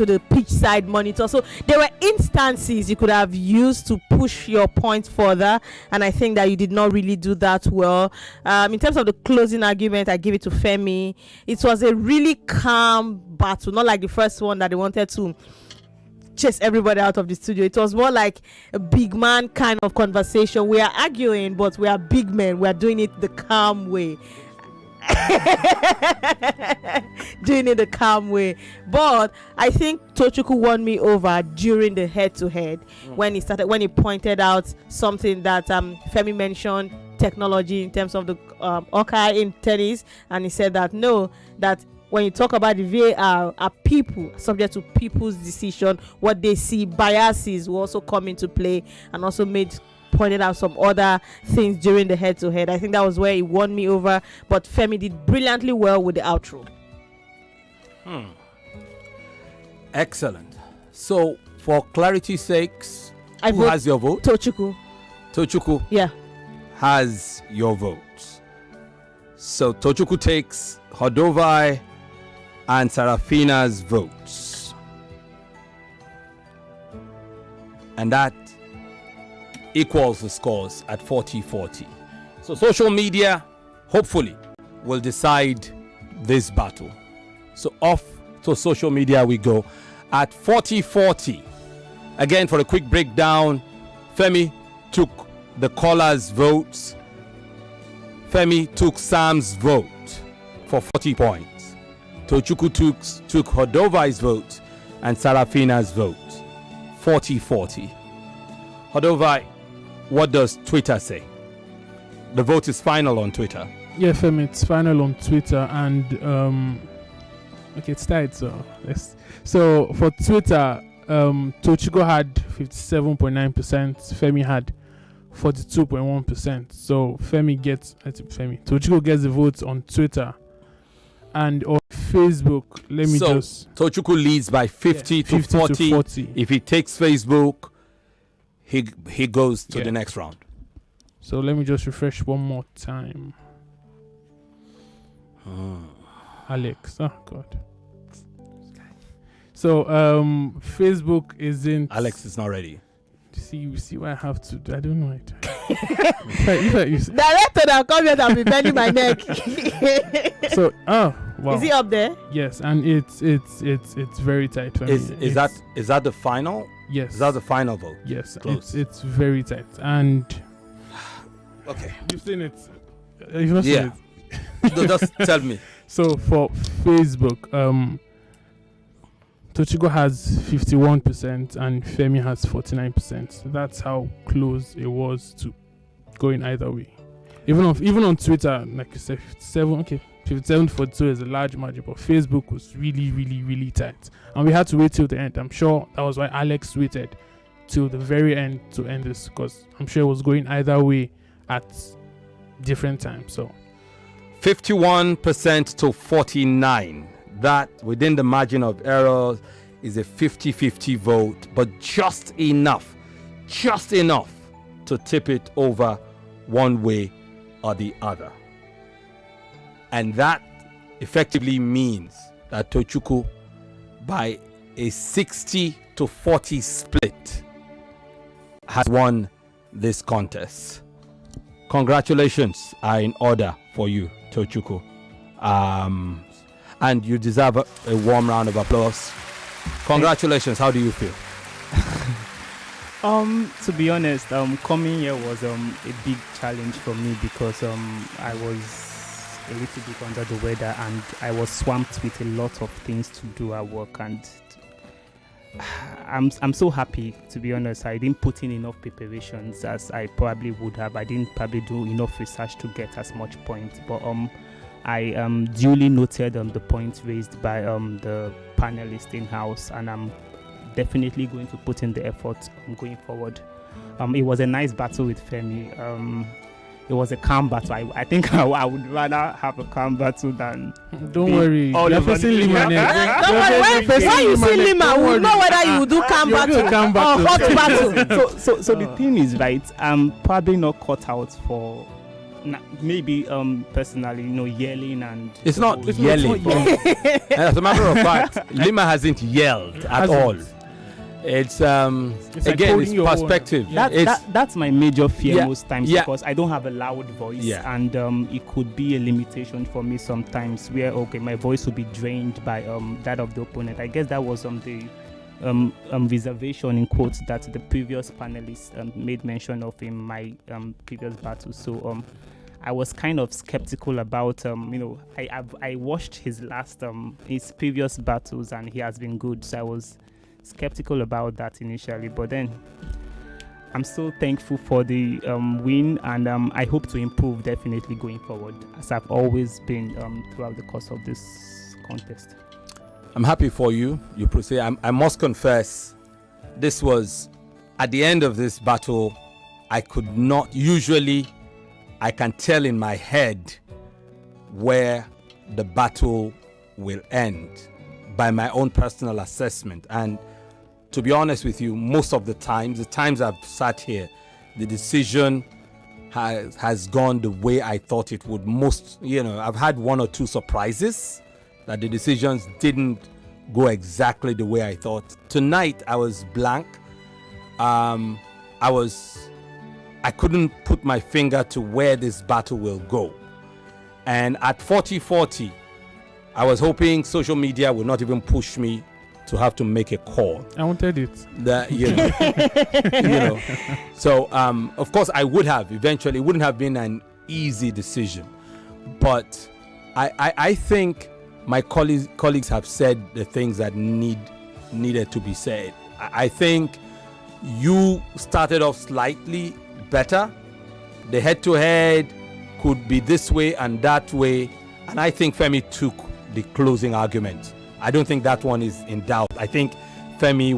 the pitch side monitor. So there were instances you could have used to push your point further, and I think that you did not really do that well. In terms of the closing argument, I give it to Femi. It was a really calm battle, not like the first one that they wanted to chase everybody out of the studio. It was more like a big man kind of conversation. We are arguing, but we are big men. We are doing it the calm way. Doing it the calm way. But I think Tochukwu won me over during the head-to-head when he pointed out something that Femi mentioned, technology in terms of the Okai in tennis, and he said that that when you talk about the VAR, are people subject to people's decision, what they see, biases will also come into play, and also pointed out some other things during the head-to-head. I think that was where he won me over, but Femi did brilliantly well with the outro. Excellent. So, for clarity's sakes, who has your vote? Tochukwu. Yeah. Has your vote. So, Tochukwu takes Hodovai and Sarafina's votes. And that equals the scores at 40-40. So social media, hopefully, will decide this battle. So off to social media we go at 40-40. Again, for a quick breakdown, Femi took the caller's votes. Femi took Sam's vote for 40 points. Tochukwu took Hodovai's vote and Sarafina's vote. 40-40. Hodovai, what does Twitter say? The vote is final on Twitter. Yeah, Femi, it's final on Twitter, and okay, it's tied. So for Twitter, Tochukwu had 57.9%. Femi had 42.1%. So Tochukwu gets the votes on Twitter, and on Facebook. Tochukwu leads by 50 to 40. If he takes Facebook, he goes to the next round. So let me just refresh one more time. Alex, oh God. So Facebook isn't. Alex is not ready. see what I have to do. I don't know it. Director that come here and be bending my neck. So wow. Is he up there? Yes, and it's very tight for me. Is that the final? Yes. Is that the final vote? Yes, Close. it's very tight. And okay. You've seen it. You've not seen it. No, just tell me. So for Facebook, Tochukwu has 51% and Femi has 49%. That's how close it was to going either way. Even on Twitter, like you said, 57-42 is a large margin, but Facebook was really, really, really tight. And we had to wait till the end. I'm sure that was why Alex waited till the very end to end this, because I'm sure it was going either way at different times. So 51% to 49%. That within the margin of error is a 50-50 vote, but just enough to tip it over one way or the other. And that effectively means that Tochukwu, by a 60-40 split, has won this contest. Congratulations are in order for you, Tochukwu. And you deserve a warm round of applause. Congratulations. How do you feel? To be honest, coming here was a big challenge for me because I was a little bit under the weather and I was swamped with a lot of things to do at work, and I'm so happy, to be honest. I didn't put in enough preparations as I probably would have. I didn't probably do enough research to get as much points, but I duly noted the points raised by the panelists in house, and I'm definitely going to put in the effort going forward. It was a nice battle with Femi. It was a calm battle. I think I would rather have a calm battle than. Don't worry. You're facing Lima next. Don't worry. When you see Lima, we'll know whether you will do calm battle or hot battle. So the thing is, right? I'm probably not cut out for. Maybe personally, yelling and it's not yelling. As a matter of fact, Lima hasn't yelled at all. It's again, it's perspective. That's my major fear most times, because I don't have a loud voice, and it could be a limitation for me sometimes where my voice will be drained by that of the opponent. I guess that was the reservation in quotes that the previous panelists made mention of in my previous battle. So I was kind of skeptical about I watched his previous battles and he has been good, so I was skeptical about that initially, but then I'm so thankful for the win, and I hope to improve definitely going forward, as I've always been throughout the course of this contest. I'm happy for you. You proceed. I must confess, this was at the end of this battle. I could not usually. I can tell in my head where the battle will end by my own personal assessment. And to be honest with you, most of the times I've sat here, the decision has gone the way I thought it would. I've had one or two surprises that the decisions didn't go exactly the way I thought. Tonight I was blank. I couldn't put my finger to where this battle will go. And at 40-40, I was hoping social media would not even push me to have to make a call. I wanted it. So, of course, I would have eventually. It wouldn't have been an easy decision. But I think my colleagues have said the things that needed to be said. I think you started off slightly better. The head-to-head could be this way and that way. And I think Femi took the closing argument. I don't think that one is in doubt. I think Femi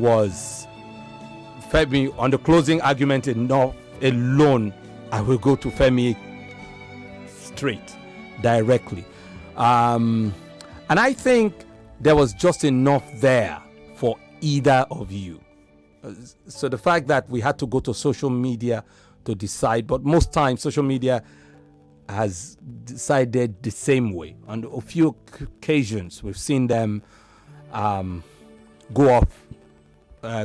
on the closing argument alone, I will go to Femi straight, directly. And I think there was just enough there for either of you. So the fact that we had to go to social media to decide, but most times social media has decided the same way. On a few occasions, we've seen them go off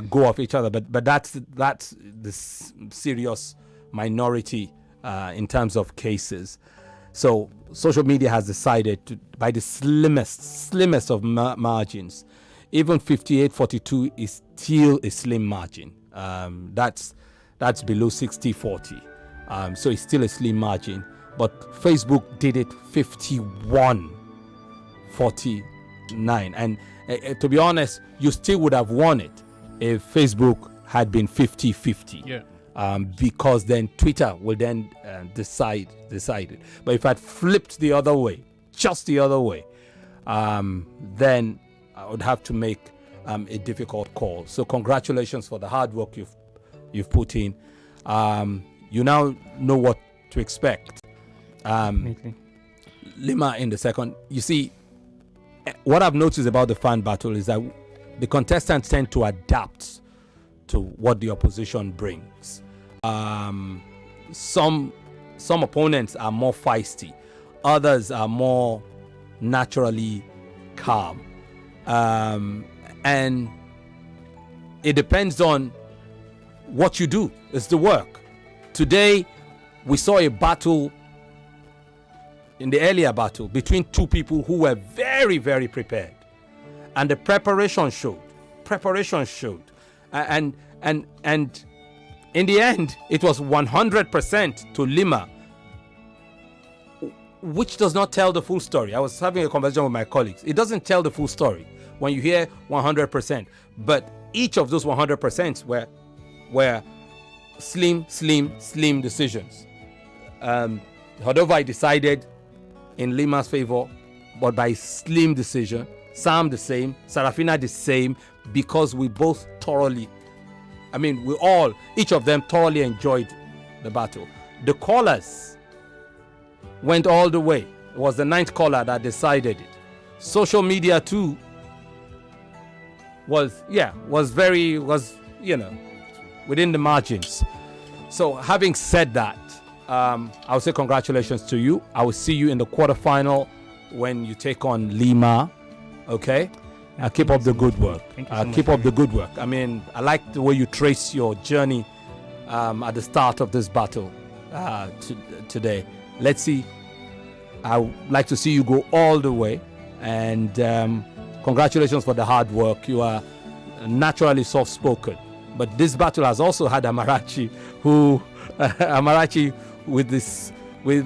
go off each other, but that's the serious minority in terms of cases. So social media has decided to, by the slimmest of margins, even 58-42 is still a slim margin. That's below 60-40. So it's still a slim margin. But Facebook did it 51-49. And to be honest, you still would have won it if Facebook had been 50-50. Yeah. Because then Twitter will then decide it. But if I'd flipped the other way, just the other way, then I would have to make a difficult call. So congratulations for the hard work you've put in. You now know what to expect. Lima in the second. You see, what I've noticed about the fan battle is that the contestants tend to adapt to what the opposition brings. Some opponents are more feisty, others are more naturally calm, and it depends on what you do. It's the work. Today we saw a battle in the earlier battle between two people who were very, very prepared, and the preparation showed, and in the end it was 100% to Lima, which does not tell the full story. I was having a conversation with my colleagues. It doesn't tell the full story when you hear 100%, but each of those 100% were slim decisions. Hodovai decided in Lima's favor, but by slim decision. Sam the same, Sarafina the same, because we both each of them thoroughly enjoyed the battle. The callers went all the way. It was the 9th caller that decided it. Social media too was within the margins. So having said that, I'll say congratulations to you. I will see you in the quarterfinal when you take on Lima. Okay? Keep up the good work. Keep up the good work. I mean, I like the way you trace your journey at the start of this battle today. Let's see. I would like to see you go all the way. And congratulations for the hard work. You are naturally soft-spoken. But this battle has also had Amarachi, with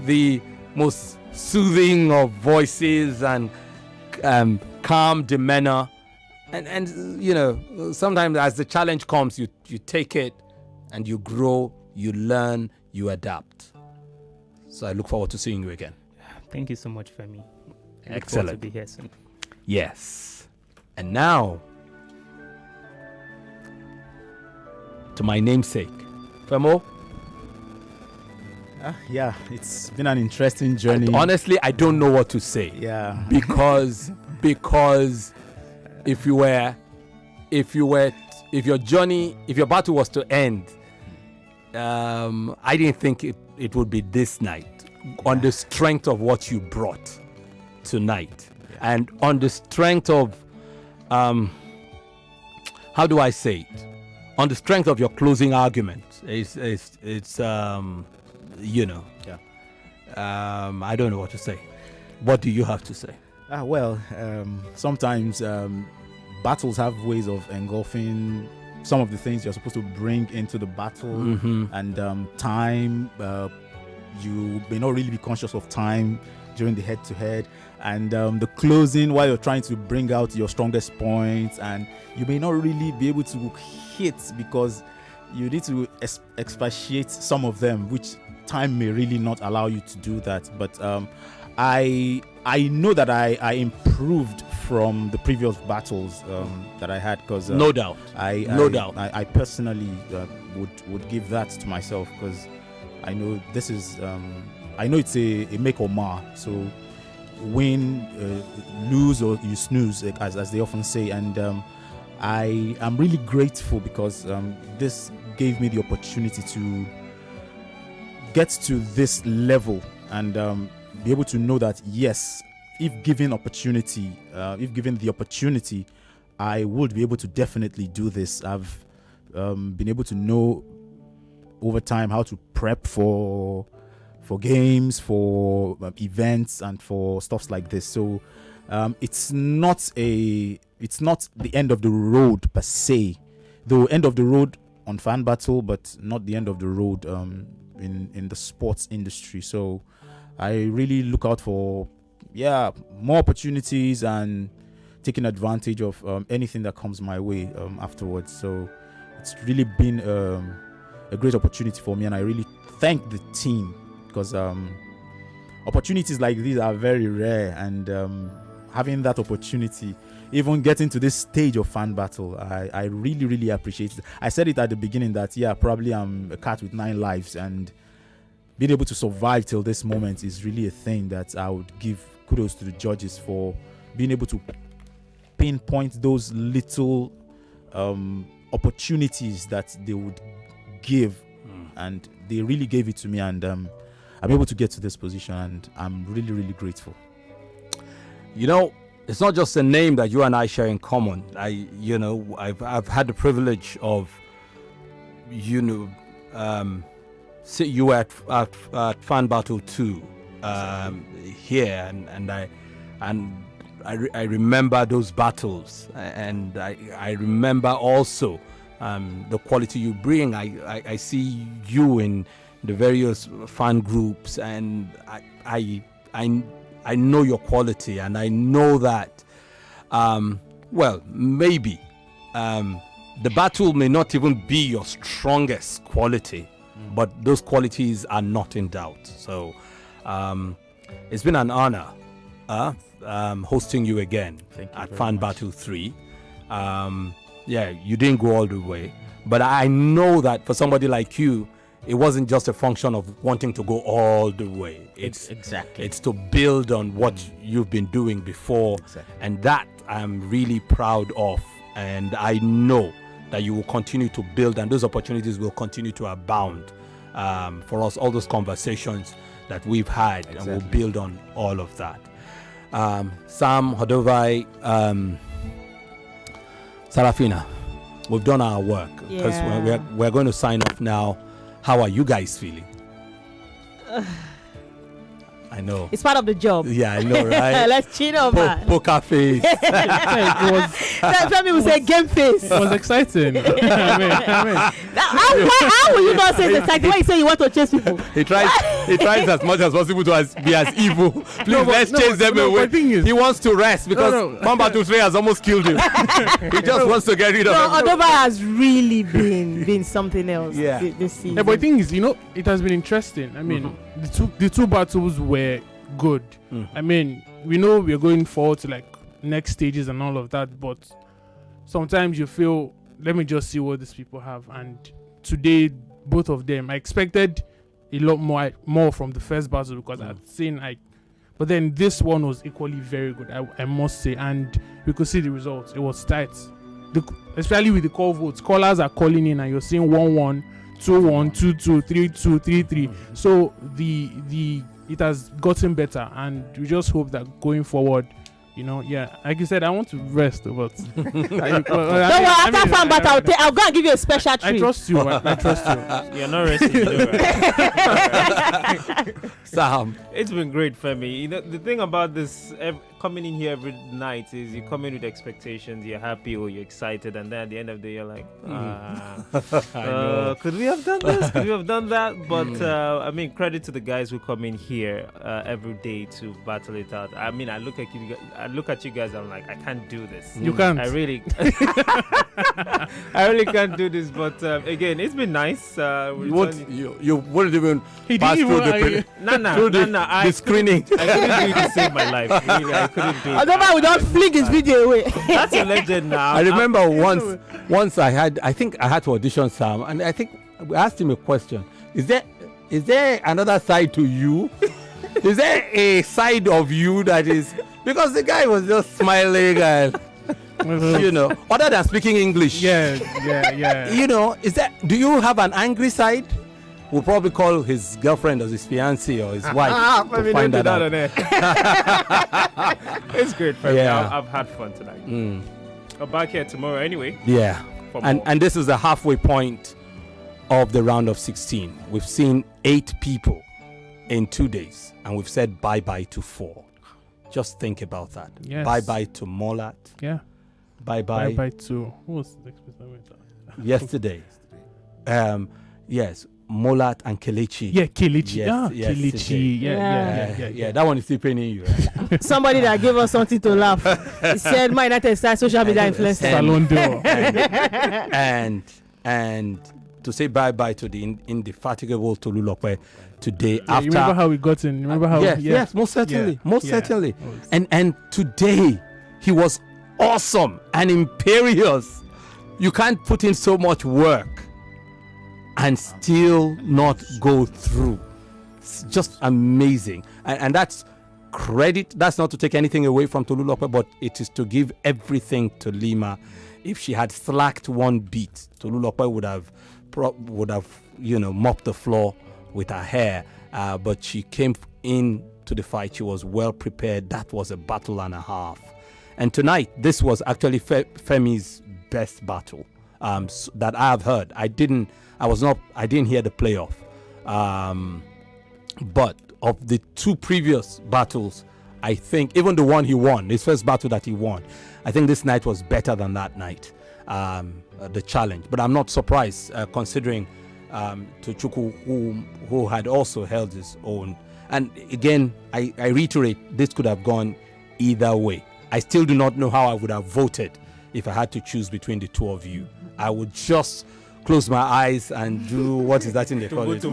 the most soothing of voices and calm demeanor, and sometimes as the challenge comes, you take it and you grow, you learn, you adapt. So I look forward to seeing you again. Thank you so much, Femi. Excellent. To be here soon. Yes. And now to my namesake, Femo. Yeah, it's been an interesting journey. Honestly, I don't know what to say. Yeah. Because if your battle was to end, I didn't think it would be this night, on the strength of what you brought tonight, and on the strength of how do I say it? On the strength of your closing argument. I don't know what to say. What do you have to say? Sometimes battles have ways of engulfing some of the things you're supposed to bring into the battle, and time. You may not really be conscious of time during the head-to-head, and the closing, while you're trying to bring out your strongest points, and you may not really be able to hit because you need to expatiate some of them, which time may really not allow you to do that. But I know that I improved from the previous battles that I had, because no doubt. I personally would give that to myself, because I know this is I know it's a make or mar. So win, lose, or you snooze, as they often say, and I am really grateful because this gave me the opportunity to get to this level and be able to know that yes, if given the opportunity, I would be able to definitely do this. I've been able to know over time how to prep for games, for events, and for stuffs like this. So it's not the end of the road per se, though end of the road on Fan Battle, but not the end of the road in the sports industry. So I really look out for more opportunities and taking advantage of anything that comes my way afterwards. So it's really been a great opportunity for me, and I really thank the team, because opportunities like these are very rare, and having that opportunity, even getting to this stage of Fan Battle, I really, really appreciate it. I said it at the beginning that probably I'm a cat with 9 lives, and being able to survive till this moment is really a thing that I would give kudos to the judges for being able to pinpoint those little opportunities that they would give, and they really gave it to me, and I'm able to get to this position, and I'm really, really grateful. It's not just a name that you and I share in common. I've had the privilege of see you at Fan Battle 2 here, and I remember those battles, and I remember also the quality you bring. I see you in the various fan groups, and I know your quality, and I know that maybe the battle may not even be your strongest quality, but those qualities are not in doubt. So it's been an honor hosting you again at Fan Battle 3. You didn't go all the way, but I know that for somebody like you, it wasn't just a function of wanting to go all the way. It's to build on what you've been doing before, and that I'm really proud of, and I know that you will continue to build, and those opportunities will continue to abound for us, all those conversations that we've had, and we'll build on all of that. Sam, Hodovai, Sarafina, we've done our work, because we're going to sign off now. How are you guys feeling? I know. It's part of the job. Yeah, I know, right? Let's chill on, man. Poker face. Femi will say game face. It was exciting. How will you not say it's exciting when you say you want to chase people? He tries as much as possible to be as evil. Please, let's chase them away. He wants to rest, because Fan Battle 3 has almost killed him. He just wants to get rid of him. Odova has really been something else this season. Yeah, but the thing is, it has been interesting. I mean, the two battles were good. I mean, we know we're going forward to next stages and all of that, but sometimes you feel, let me just see what these people have. And today, both of them, I expected a lot more from the first battle, because I'd seen but then this one was equally very good, I must say, and we could see the results. It was tight, especially with the call votes. Callers are calling in, and you're seeing 1-1, 2-1, 2-2, 3-2, 3-3. So it has gotten better, and we just hope that going forward, like you said, I want to rest, but don't worry, after Fan Battle, I'll go and give you a special treat. I trust you. I trust you. You're not resting. Sam, it's been great, Femi. The thing about this coming in here every night is you come in with expectations, you're happy or you're excited, and then at the end of the day you're like, could we have done this? Could we have done that? But I mean, credit to the guys who come in here every day to battle it out. I mean, I look at you guys, I'm like, I can't do this. You can't. I really can't do this. But again, it's been nice. You wouldn't even pass through the screening. I couldn't do it to save my life. Really, I couldn't do it. Otherwise, we don't fling his video away. That's a legend now. I remember once I think I had to audition Sam, and I think we asked him a question. Is there another side to you? Is there a side of you that is, because the guy was just smiling and other than speaking English. Yeah. Do you have an angry side? We'll probably call his girlfriend or his fiancée or his wife to find that out. It's great, Femi. I've had fun tonight. We're back here tomorrow anyway. Yeah. And this is the halfway point of the round of 16. We've seen 8 people in 2 days, and we've said bye-bye to 4. Just think about that. Yes. Bye-bye to Molat. Yeah. Bye-bye. Bye-bye to... Who was the next person? Yesterday. Yes. Molat and Kelechi. Yeah, Kelechi. Yes, Kelechi. Yeah. That one is still paining you. Right? Somebody that gave us something to laugh. He said, "My United States social media influencer." Salon door. And to say bye-bye to the indefatigable Tolulope today. After, you remember how we got in? Remember how? Yes, most certainly. Certainly. And today he was awesome and imperious. You can't put in so much work and still not go through. It's just amazing. And that's credit. That's not to take anything away from Tolulope, but it is to give everything to Lima. If she had slacked one beat, Tolulope would have mopped the floor with her hair. But she came in to the fight. She was well prepared. That was a battle and a half. And tonight, this was actually Femi's best battle that I have heard. I didn't hear the playoff. But of the 2 previous battles, I think even the one he won, his first battle that he won, I think this night was better than that night, the challenge. But I'm not surprised considering Tochukwu, who had also held his own. And again, I reiterate, this could have gone either way. I still do not know how I would have voted if I had to choose between the 2 of you. I would just close my eyes and do what is that in the college?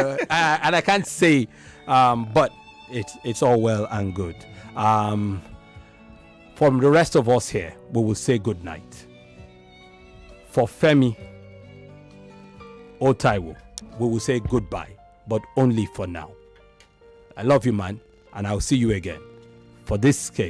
And I can't say, but it's all well and good. From the rest of us here, we will say good night. For Femi Otaiwo, we will say goodbye, but only for now. I love you, man, and I'll see you again. For this case.